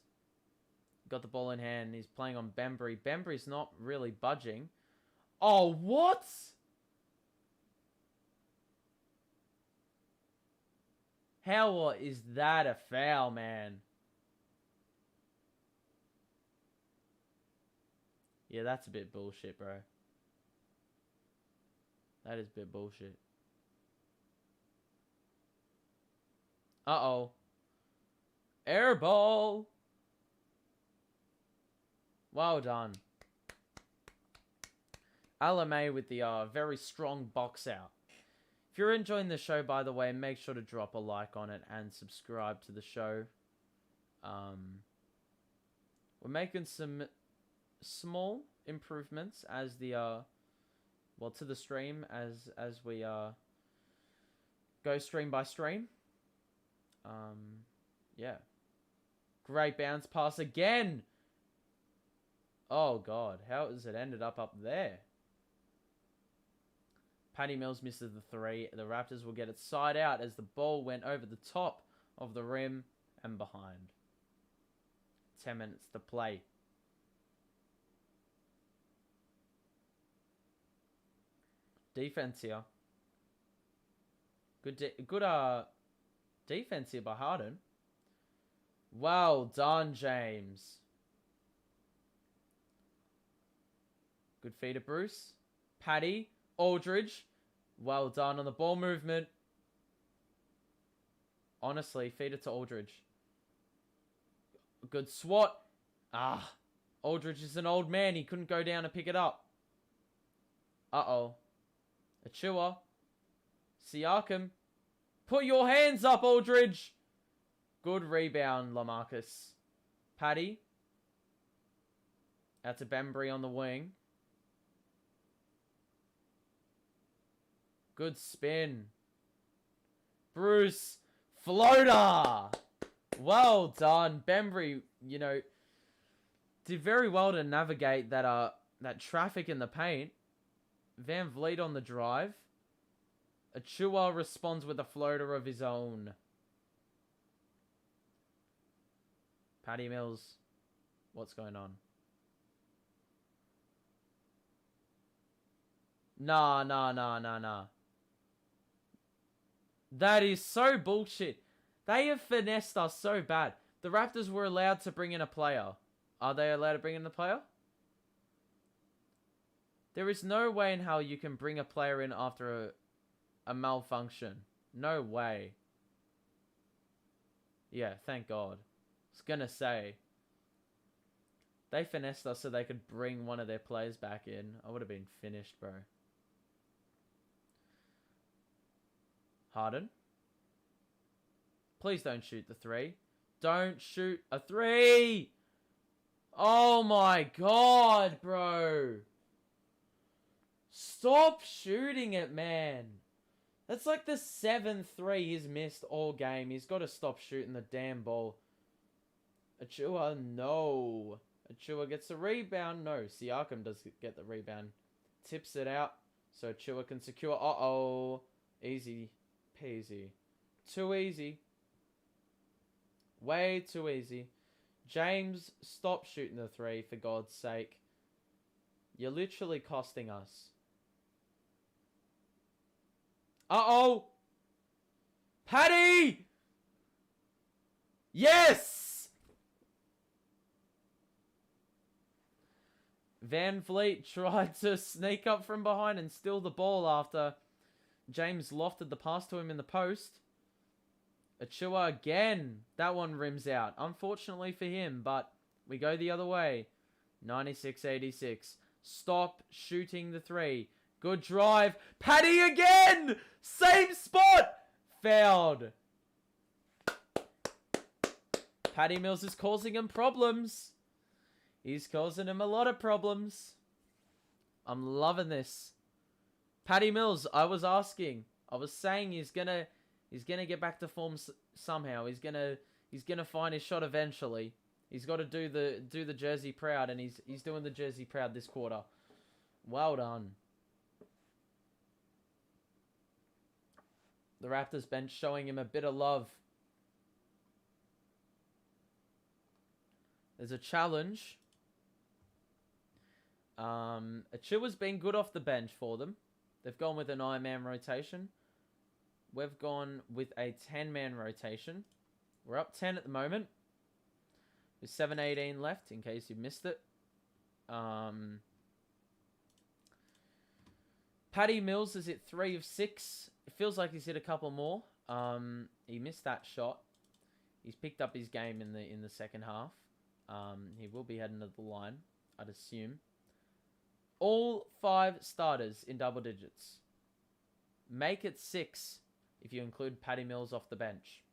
Speaker 1: Got the ball in hand. He's playing on Bembry. Bembry's not really budging. Oh, what? How is that a foul, man? Yeah, that's a bit bullshit, bro. That is a bit bullshit. Uh-oh. Air ball. Well done. LMA with the very strong box out. If you're enjoying the show, by the way, make sure to drop a like on it and subscribe to the show. We're making some small improvements as the to the stream as we go stream by stream. Yeah. Great bounce pass again. Oh, God. How has it ended up there? Patty Mills misses the 3. The Raptors will get it side out as the ball went over the top of the rim and behind. 10 minutes to play. Defense here. Good defense here by Harden. Well done, James. Good feed to Bruce. Patty. Aldridge. Well done on the ball movement. Honestly, feed it to Aldridge. Good swat. Aldridge is an old man. He couldn't go down and pick it up. Uh-oh. Achua. Siakam. Put your hands up, Aldridge. Good rebound, LaMarcus. Patty. Out to Bembry on the wing. Good spin. Bruce. Floater. Well done. Bembry, did very well to navigate that traffic in the paint. Van Vliet on the drive. Achua responds with a floater of his own. Patty Mills. What's going on? Nah. That is so bullshit. They have finessed us so bad. The Raptors were allowed to bring in a player. Are they allowed to bring in a player? There is no way in how you can bring a player in after a malfunction. No way. Yeah, thank God. I was gonna say. They finessed us so they could bring one of their players back in. I would have been finished, bro. Harden. Please don't shoot the 3. Don't shoot a 3! Oh my God, bro. Stop shooting it, man. That's like the 7th 3 he's missed all game. He's got to stop shooting the damn ball. Achua, no. Achua gets the rebound. No, Siakam does get the rebound. Tips it out so Achua can secure. Uh-oh. Easy peasy. Too easy. Way too easy. James, stop shooting the 3 for God's sake. You're literally costing us. Uh-oh! Patty! Yes! Van Vliet tried to sneak up from behind and steal the ball after James lofted the pass to him in the post. Achua again. That one rims out. Unfortunately for him, but we go the other way. 96-86. Stop shooting the 3. Good drive. Patty again! Same spot! Fouled. Patty Mills is causing him problems. He's causing him a lot of problems. I'm loving this. Patty Mills, I was saying he's gonna get back to form somehow. He's gonna find his shot eventually. He's got to do the Jersey proud, and he's doing the Jersey proud this quarter. Well done. The Raptors bench showing him a bit of love. There's a challenge. Achua's been good off the bench for them. They've gone with a 9-man rotation. We've gone with a 10-man rotation. We're up 10 at the moment. With 7:18 left, in case you missed it. Patty Mills is at 3 of 6. It feels like he's hit a couple more. He missed that shot. He's picked up his game in the second half. He will be heading to the line, I'd assume. All 5 starters in double digits. Make it 6 if you include Patty Mills off the bench.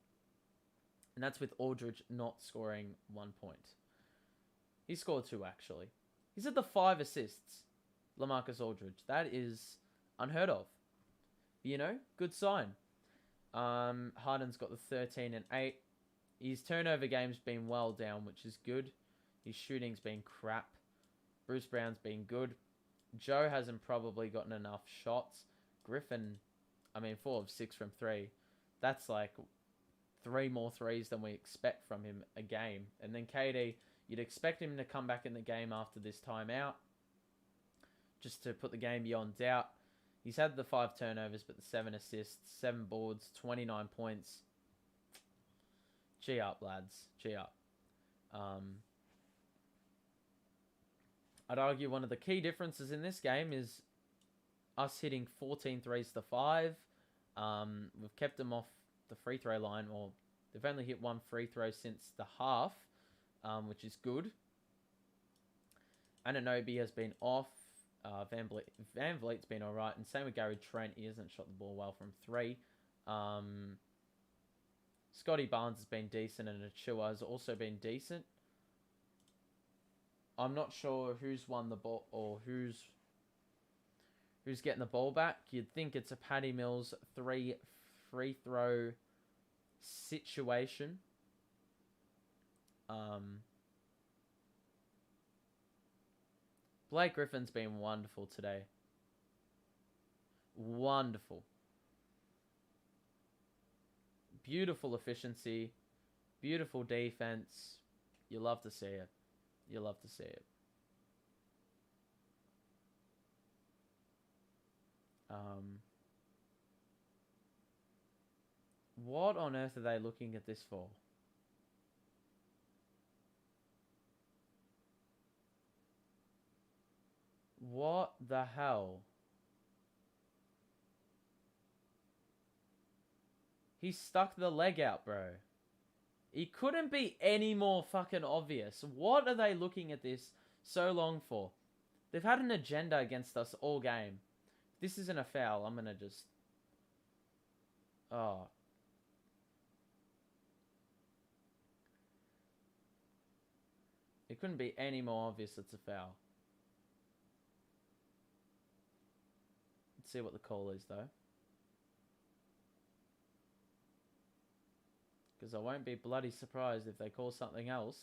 Speaker 1: And that's with Aldridge not scoring 1 point. He scored 2, actually. He's at the 5 assists. LaMarcus Aldridge. That is unheard of. Good sign. Harden's got the 13 and 8. His turnover game's been well down, which is good. His shooting's been crap. Bruce Brown's been good. Joe hasn't probably gotten enough shots. Griffin, 4 of 6 from 3. That's like 3 more threes than we expect from him a game. And then KD, you'd expect him to come back in the game after this timeout, just to put the game beyond doubt. He's had the 5 turnovers, but the 7 assists, 7 boards, 29 points. Gee up, lads. Gee up. I'd argue one of the key differences in this game is us hitting 14 threes to 5. We've kept them off the free throw line, or they've only hit 1 free throw since the half, which is good. Anunoby has been off. Van Vliet's been alright, and same with Gary Trent. He hasn't shot the ball well from 3. Scotty Barnes has been decent, and Achua has also been decent. I'm not sure who's won the ball or who's getting the ball back. You'd think it's a Patty Mills 3 free throw situation. Blake Griffin's been wonderful today. Wonderful. Beautiful efficiency. Beautiful defense. You love to see it. You love to see it. What on earth are they looking at this for? What the hell? He stuck the leg out, bro. It couldn't be any more fucking obvious. What are they looking at this so long for? They've had an agenda against us all game. If this isn't a foul, I'm gonna just... Oh. It couldn't be any more obvious it's a foul. Let's see what the call is, though. Because I won't be bloody surprised if they call something else.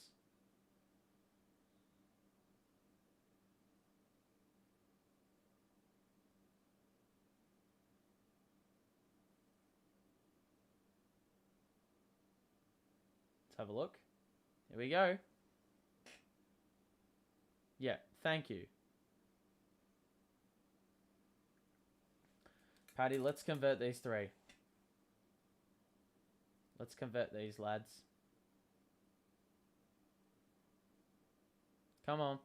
Speaker 1: Let's have a look. Here we go. Yeah, thank you. Paddy, let's convert these 3. Let's convert these, lads. Come on.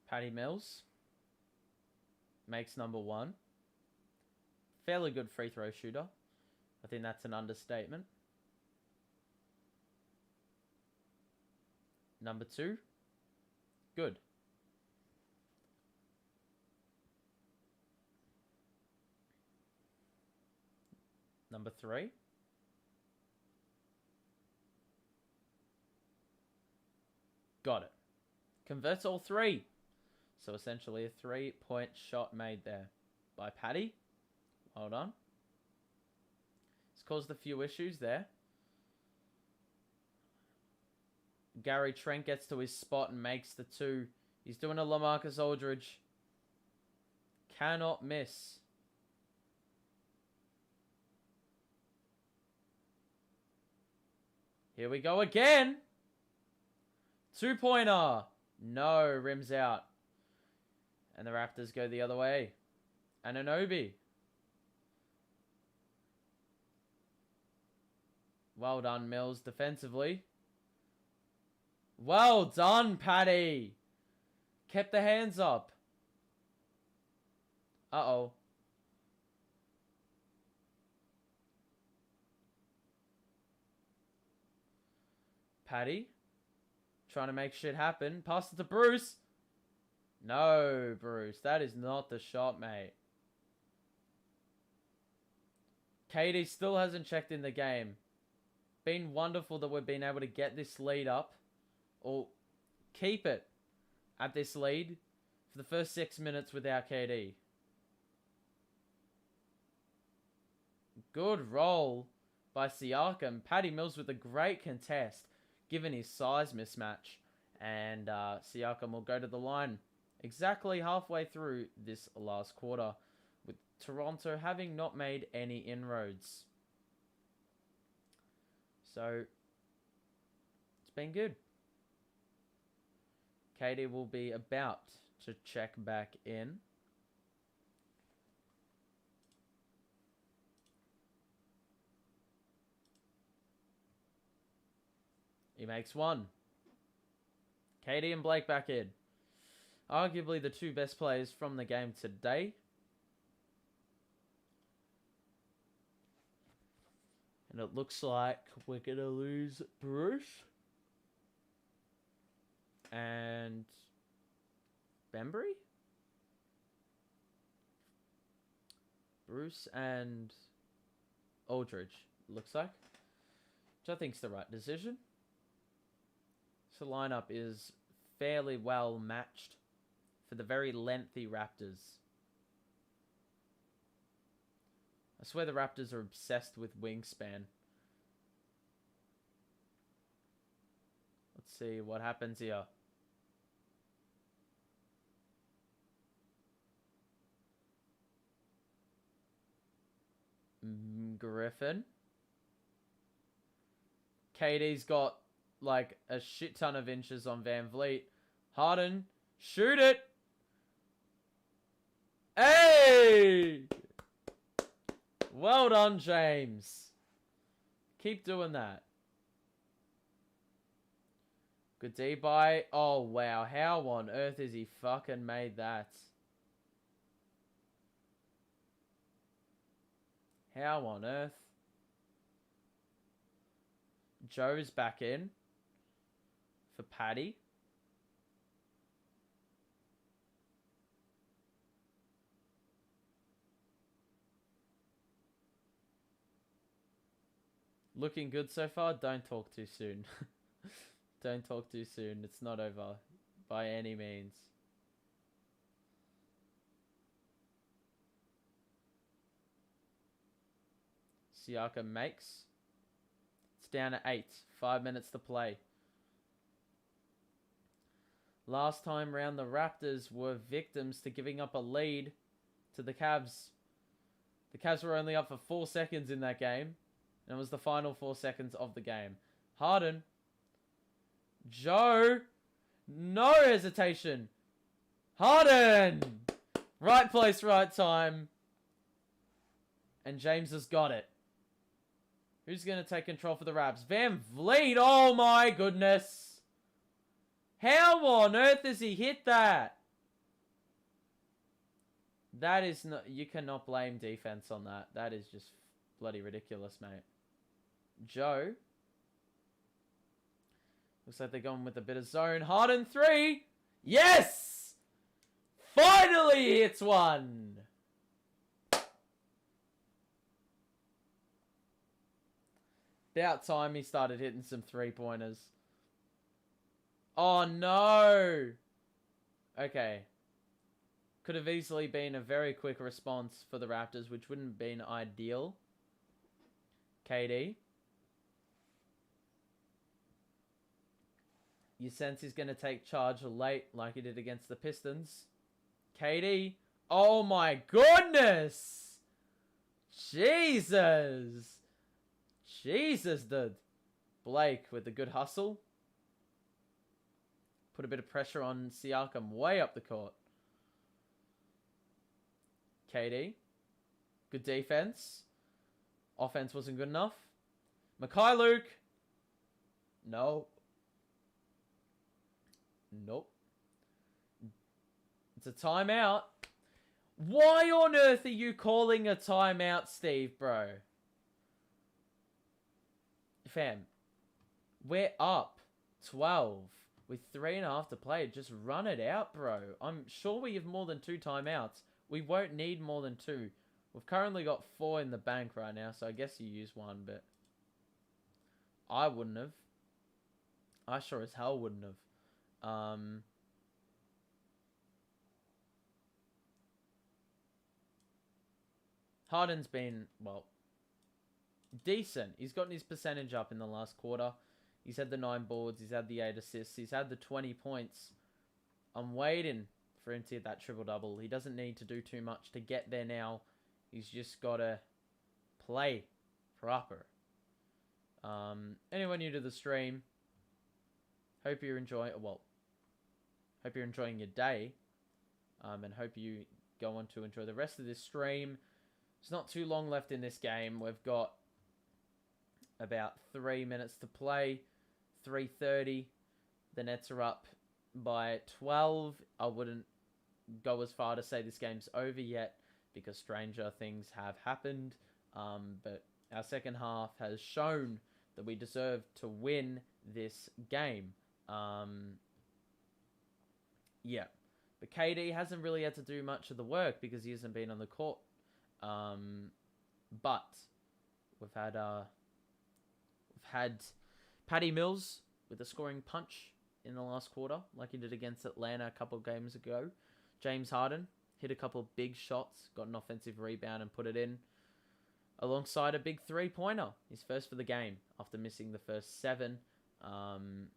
Speaker 1: Patty Mills makes number 1. Fairly good free throw shooter. I think that's an understatement. Number 2. Good. Number 3. Got it. Converts all 3. So essentially a 3-point shot made there by Patty. Well done. It's caused a few issues there. Gary Trent gets to his spot and makes the 2. He's doing a LaMarcus Aldridge. Cannot miss. Here we go again. 2-pointer. No, rims out. And the Raptors go the other way. Anunoby. Well done, Mills, defensively. Well done, Patty. Kept the hands up. Uh-oh. Patty. Trying to make shit happen. Pass it to Bruce. No, Bruce. That is not the shot, mate. KD still hasn't checked in the game. Been wonderful that we've been able to get this lead up. Or keep it at this lead for the first 6 minutes without KD. Good roll by Siakam. Patty Mills with a great contest, given his size mismatch. And Siakam will go to the line exactly halfway through this last quarter, with Toronto having not made any inroads. So, it's been good. Katie will be about to check back in. He makes one. Katie and Blake back in. Arguably the two best players from the game today. And it looks like we're going to lose Bruce and Bembry? Bruce and Aldridge, looks like. Which I think is the right decision. So the lineup is fairly well matched for the very lengthy Raptors. I swear the Raptors are obsessed with wingspan. Let's see what happens here. Griffin. KD's got like a shit ton of inches on Van Vliet. Harden, shoot it. Hey! Well done, James. Keep doing that. Good D by... Oh, wow. How on earth is he fucking made that? How on earth? Joe's back in for Patty. Looking good so far? Don't talk too soon. Don't talk too soon. It's not over by any means. Siakam makes. It's down to 8. 5 minutes to play. Last time round, the Raptors were victims to giving up a lead to the Cavs. The Cavs were only up for 4 seconds in that game. And it was the final 4 seconds of the game. Harden. Joe. No hesitation. Harden. Right place, right time. And James has got it. Who's going to take control for the Raps? Van Vliet. Oh my goodness. How on earth has he hit that? That is not... You cannot blame defense on that. That is just bloody ridiculous, mate. Joe. Looks like they're going with a bit of zone. Harden 3. Yes! Finally hits one. About time he started hitting some 3-pointers. Oh, no. Okay. Could have easily been a very quick response for the Raptors, which wouldn't have been ideal. KD. You sense he's going to take charge late like he did against the Pistons. KD. Oh my goodness. Jesus. Jesus, dude. Blake with the good hustle. Put a bit of pressure on Siakam way up the court. KD. Good defense. Offense wasn't good enough. Makai Luke. No. Nope. It's a timeout. Why on earth are you calling a timeout, Steve, bro? Fam, we're up 12 with 3.5 to play. Just run it out, bro. I'm sure we have more than 2 timeouts. We won't need more than 2. We've currently got 4 in the bank right now, so I guess you use one, but I wouldn't have. I sure as hell wouldn't have. Harden's been, well, decent. He's gotten his percentage up in the last quarter. He's had the 9 boards. He's had the 8 assists. He's had the 20 points. I'm waiting for him to hit that triple-double. He doesn't need to do too much to get there now. He's just got to play proper. Anyone new to the stream, hope you're enjoying your day, and hope you go on to enjoy the rest of this stream. There's not too long left in this game. We've got about 3 minutes to play. 3:30. The Nets are up by 12. I wouldn't go as far to say this game's over yet because stranger things have happened. But our second half has shown that we deserve to win this game. Yeah. But KD hasn't really had to do much of the work because he hasn't been on the court. But we've had Patty Mills with a scoring punch in the last quarter, like he did against Atlanta a couple of games ago. James Harden hit a couple of big shots, got an offensive rebound and put it in, alongside a big three-pointer. His first for the game after missing the first 7. The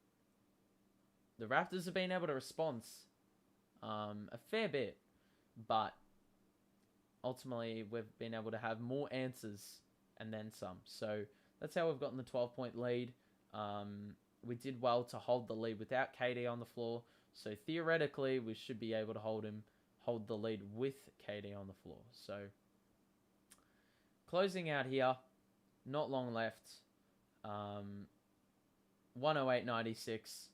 Speaker 1: Raptors have been able to respond a fair bit, but ultimately we've been able to have more answers and then some. So that's how we've gotten the 12-point lead. We did well to hold the lead without KD on the floor. So theoretically, we should be able to hold the lead with KD on the floor. So closing out here, not long left. 108.96.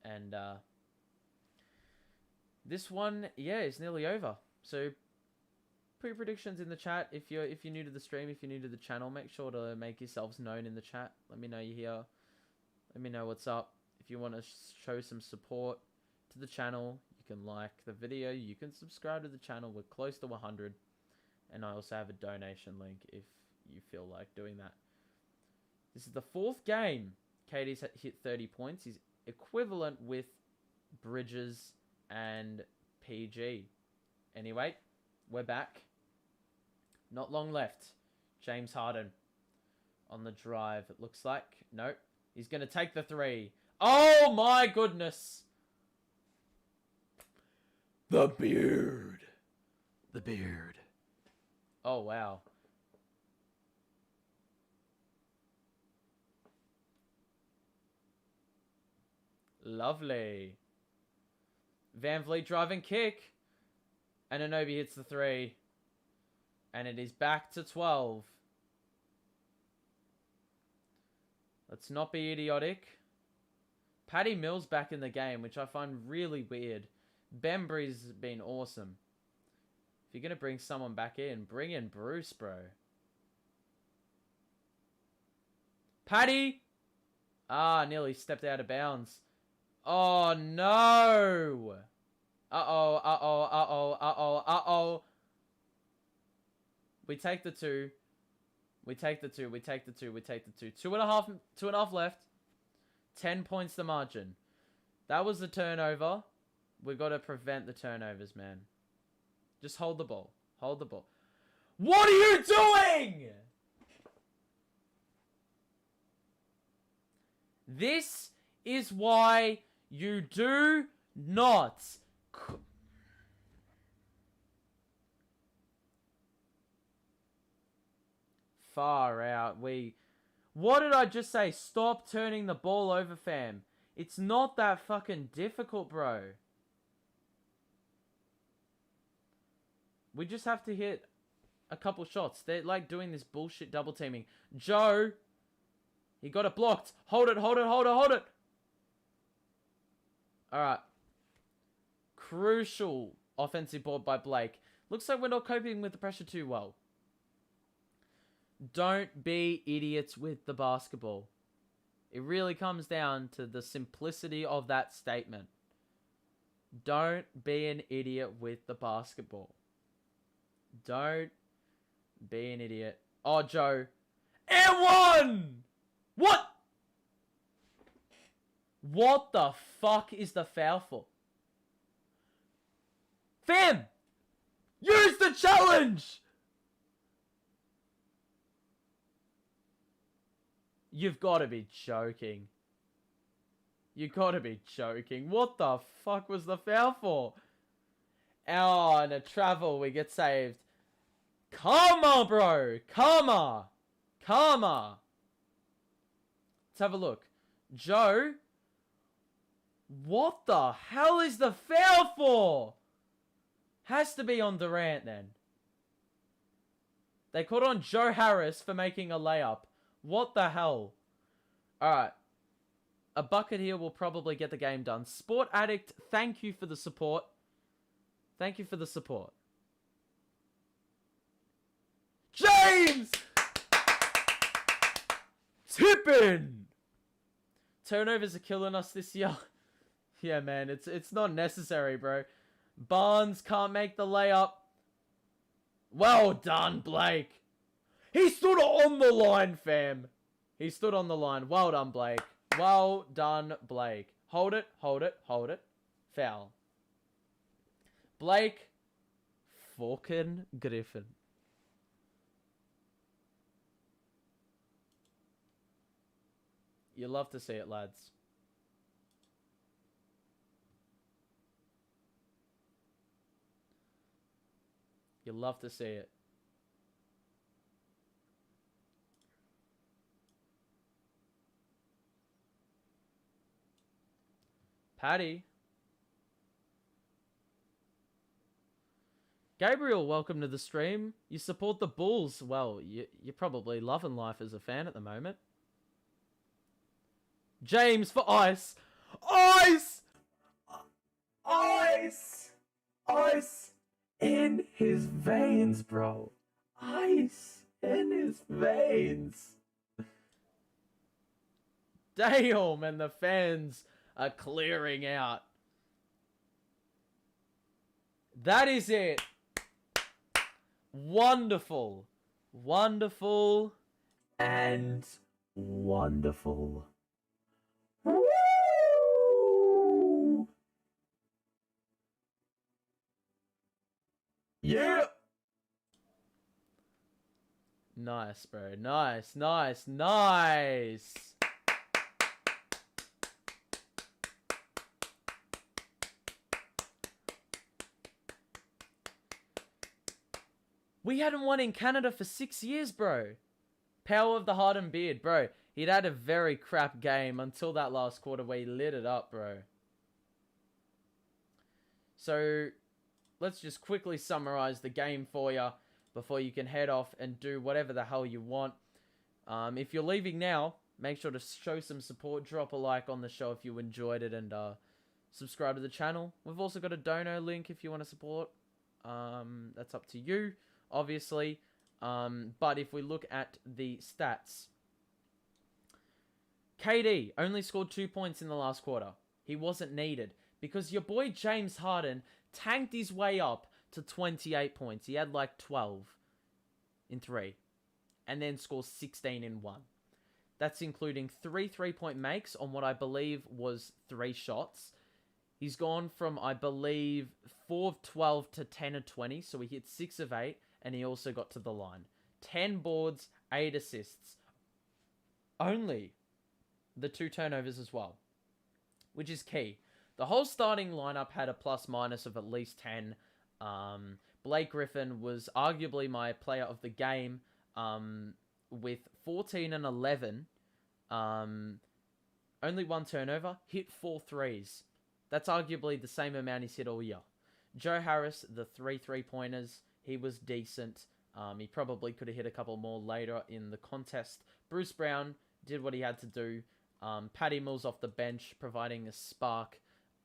Speaker 1: And this one, yeah, is nearly over. So put your predictions in the chat. If you're new to the stream, if you're new to the channel, make sure to make yourselves known in the chat. Let me know you're here. Let me know what's up. If you want to show some support to the channel, you can like the video. You can subscribe to the channel. We're close to 100. And I also have a donation link if you feel like doing that. This is the 4th game. KD's hit 30 points. He's equivalent with Bridges and PG. Anyway, we're back. Not long left. James Harden on the drive, it looks like. Nope. He's going to take the 3. Oh my goodness. The beard. The beard. Oh, wow. Lovely. Van Vliet driving kick. And Anunoby hits the 3. And it is back to 12. Let's not be idiotic. Patty Mills back in the game, which I find really weird. Bembry's been awesome. If you're going to bring someone back in, bring in Bruce, bro. Patty! Ah, nearly stepped out of bounds. Oh, no! Uh-oh, uh-oh, uh-oh, uh-oh, uh-oh. We take the 2. We take the 2. We take the 2. We take the 2. 2.5 left. 10 points the margin. That was the turnover. We've got to prevent the turnovers, man. Just hold the ball. Hold the ball. What are you doing? This is why you do not... Far out. What did I just say? Stop turning the ball over, fam. It's not that fucking difficult, bro. We just have to hit a couple shots. They're like doing this bullshit double teaming. Joe, he got it blocked. Hold it, hold it, hold it, hold it. Alright. Crucial offensive board by Blake. Looks like we're not coping with the pressure too well. Don't be idiots with the basketball. It really comes down to the simplicity of that statement. Don't be an idiot with the basketball. Don't be an idiot. Oh, Joe. And one! What? What the fuck is the foul for? Fam! Use the challenge! You've got to be joking. You got to be joking. What the fuck was the foul for? Oh, and a travel. We get saved. Come on, bro. Come on. Come on. Let's have a look. Joe. What the hell is the foul for? Has to be on Durant then. They called on Joe Harris for making a layup. What the hell? Alright. A bucket here will probably get the game done. Sport Addict, thank you for the support. Thank you for the support. James! Tippin! Turnovers are killing us this year. Yeah, man, it's not necessary, bro. Barnes can't make the layup. Well done, Blake. He stood on the line, fam. He stood on the line. Well done, Blake. Well done, Blake. Hold it, hold it, hold it. Foul. Blake fucking Griffin. You love to see it, lads. You love to see it. Paddy. Gabriel, welcome to the stream. You support the Bulls. Well, you're probably loving life as a fan at the moment. James for ice. Ice! Ice! Ice in his veins, bro. Ice in his veins. Damn, and the fans are clearing out. That is it. Wonderful. Wonderful. And wonderful. Woo! Yeah. Nice, bro. Nice, nice, nice. We hadn't won in Canada for 6 years, bro. Power of the heart and beard, bro. He'd had a very crap game until that last quarter where he lit it up, bro. So, let's just quickly summarize the game for you before you can head off and do whatever the hell you want. If you're leaving now, make sure to show some support. Drop a like on the show if you enjoyed it and subscribe to the channel. We've also got a dono link if you want to support. That's up to you, obviously. But if we look at the stats, KD only scored 2 points in the last quarter. He wasn't needed because your boy James Harden tanked his way up to 28 points. He had like 12 in 3 and then scores 16 in 1. That's including 3 3-point makes on what I believe was 3 shots. He's gone from, I believe, 4 of 12 to 10 of 20. So he hit 6 of 8 and he also got to the line. 10 boards, 8 assists. Only the 2 turnovers as well, which is key. The whole starting lineup had a plus-minus of at least 10. Blake Griffin was arguably my player of the game with 14 and 11. Only 1 turnover, hit 4 threes. That's arguably the same amount he's hit all year. Joe Harris, the 3 3-pointers, he was decent. He probably could have hit a couple more later in the contest. Bruce Brown did what he had to do. Patty Mills off the bench, providing a spark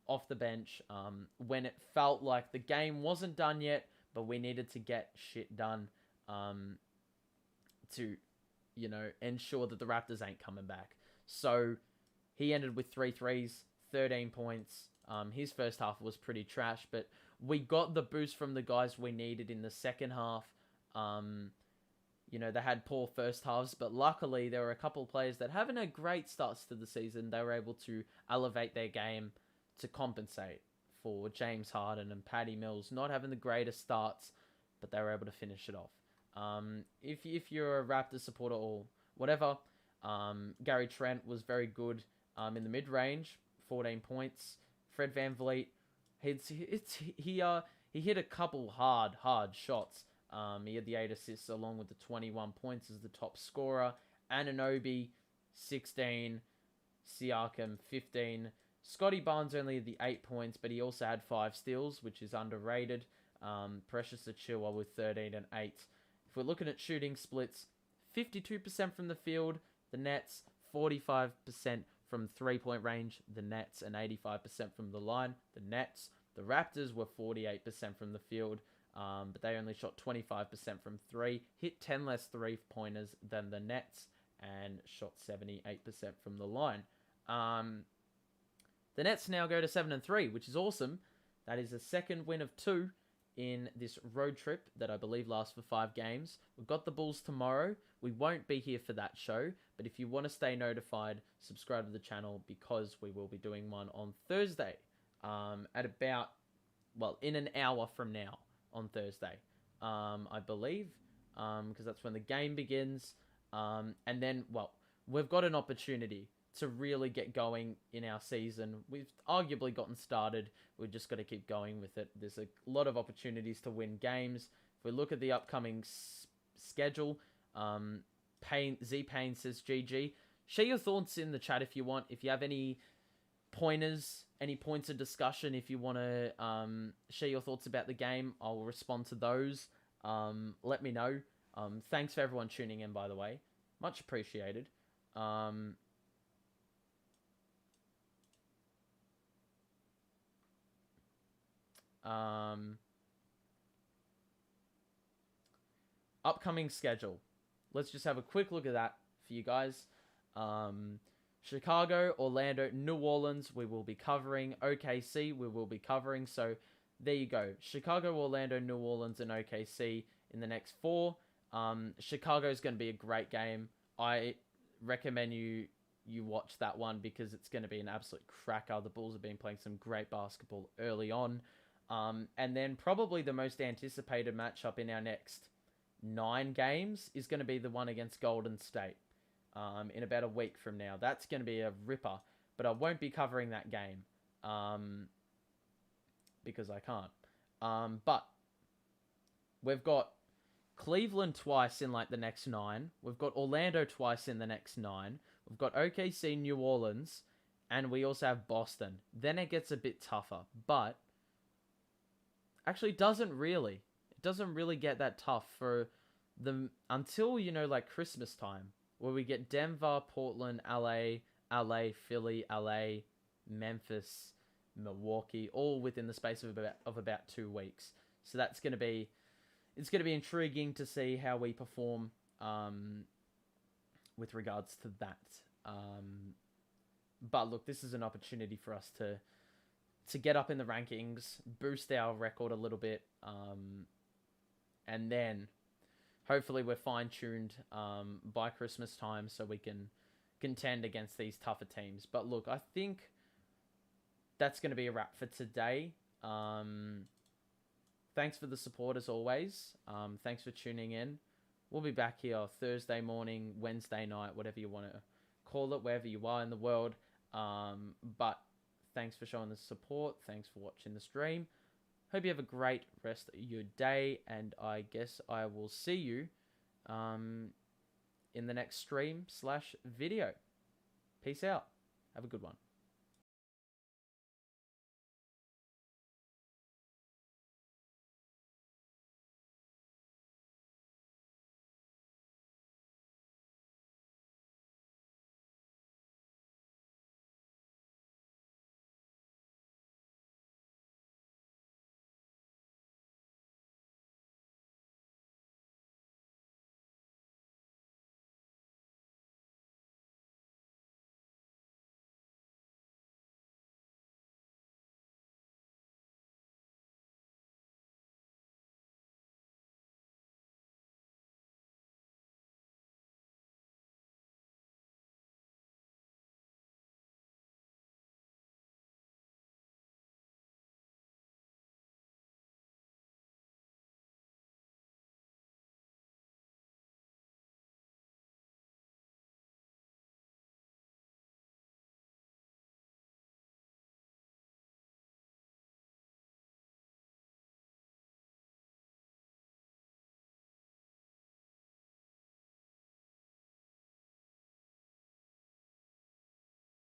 Speaker 1: off the bench when it felt like the game wasn't done yet, but we needed to get shit done to, you know, ensure that the Raptors ain't coming back. So he ended with 3 threes, 13 points. His first half was pretty trash, but we got the boost from the guys we needed in the second half. You know, they had poor first halves, but luckily there were a couple of players that haven't had great starts to the season. They were able to elevate their game to compensate for James Harden and Patty Mills not having the greatest starts, but they were able to finish it off. If you're a Raptors supporter or whatever, Gary Trent was very good in the mid-range, 14 points. Fred VanVleet, he hit a couple hard shots. He had the 8 assists along with the 21 points as the top scorer. Anunoby, 16. Siakam, 15. Scotty Barnes only had the 8 points, but he also had 5 steals, which is underrated. Precious Achiuwa with 13 and 8. If we're looking at shooting splits, 52% from the field, the Nets, 45% from 3-point range, the Nets, and 85% from the line, the Nets. The Raptors were 48% from the field, but they only shot 25% from 3, hit 10 less 3-pointers than the Nets, and shot 78% from the line. The Nets now go to 7-3, which is awesome. That is a second win of 2 in this road trip that I believe lasts for 5 games. We've got the Bulls tomorrow. We won't be here for that show, but if you want to stay notified, subscribe to the channel because we will be doing one on Thursday at about, in an hour from now on Thursday, I believe, because that's when the game begins. And then, we've got an opportunity to really get going in our season. We've arguably gotten started. We've just got to keep going with it. There's a lot of opportunities to win games. If we look at the upcoming schedule, Z-Payne says GG. Share your thoughts in the chat if you want. If you have any pointers, any points of discussion, if you want to share your thoughts about the game, I'll respond to those. Let me know. Thanks for everyone tuning in, by the way. Much appreciated. Upcoming schedule. Let's just have a quick look at that for you guys. Chicago, Orlando, New Orleans, we will be covering. OKC, we will be covering. So there you go. Chicago, Orlando, New Orleans, and OKC in the next 4. Chicago is going to be a great game. I recommend you watch that one because it's going to be an absolute cracker. The Bulls have been playing some great basketball early on. And then probably the most anticipated matchup in our next 9 games is going to be the one against Golden State in about a week from now. That's going to be a ripper, but I won't be covering that game because I can't. But we've got Cleveland twice in the next 9. We've got Orlando twice in the next 9. We've got OKC, New Orleans, and we also have Boston. Then it gets a bit tougher, but actually it doesn't really get that tough for them until, Christmas time, where we get Denver, Portland, LA, Philly, LA, Memphis, Milwaukee, all within the space of about 2 weeks. So it's going to be intriguing to see how we perform with regards to that. But look, this is an opportunity for us to get up in the rankings, boost our record a little bit, and then hopefully we're fine-tuned by Christmas time so we can contend against these tougher teams. But look, I think that's going to be a wrap for today. Thanks for the support as always. Thanks for tuning in. We'll be back here Thursday morning, Wednesday night, whatever you want to call it, wherever you are in the world. But thanks for showing the support. Thanks for watching the stream. Hope you have a great rest of your day, and I guess I will see you in the next stream/video. Peace out. Have a good one.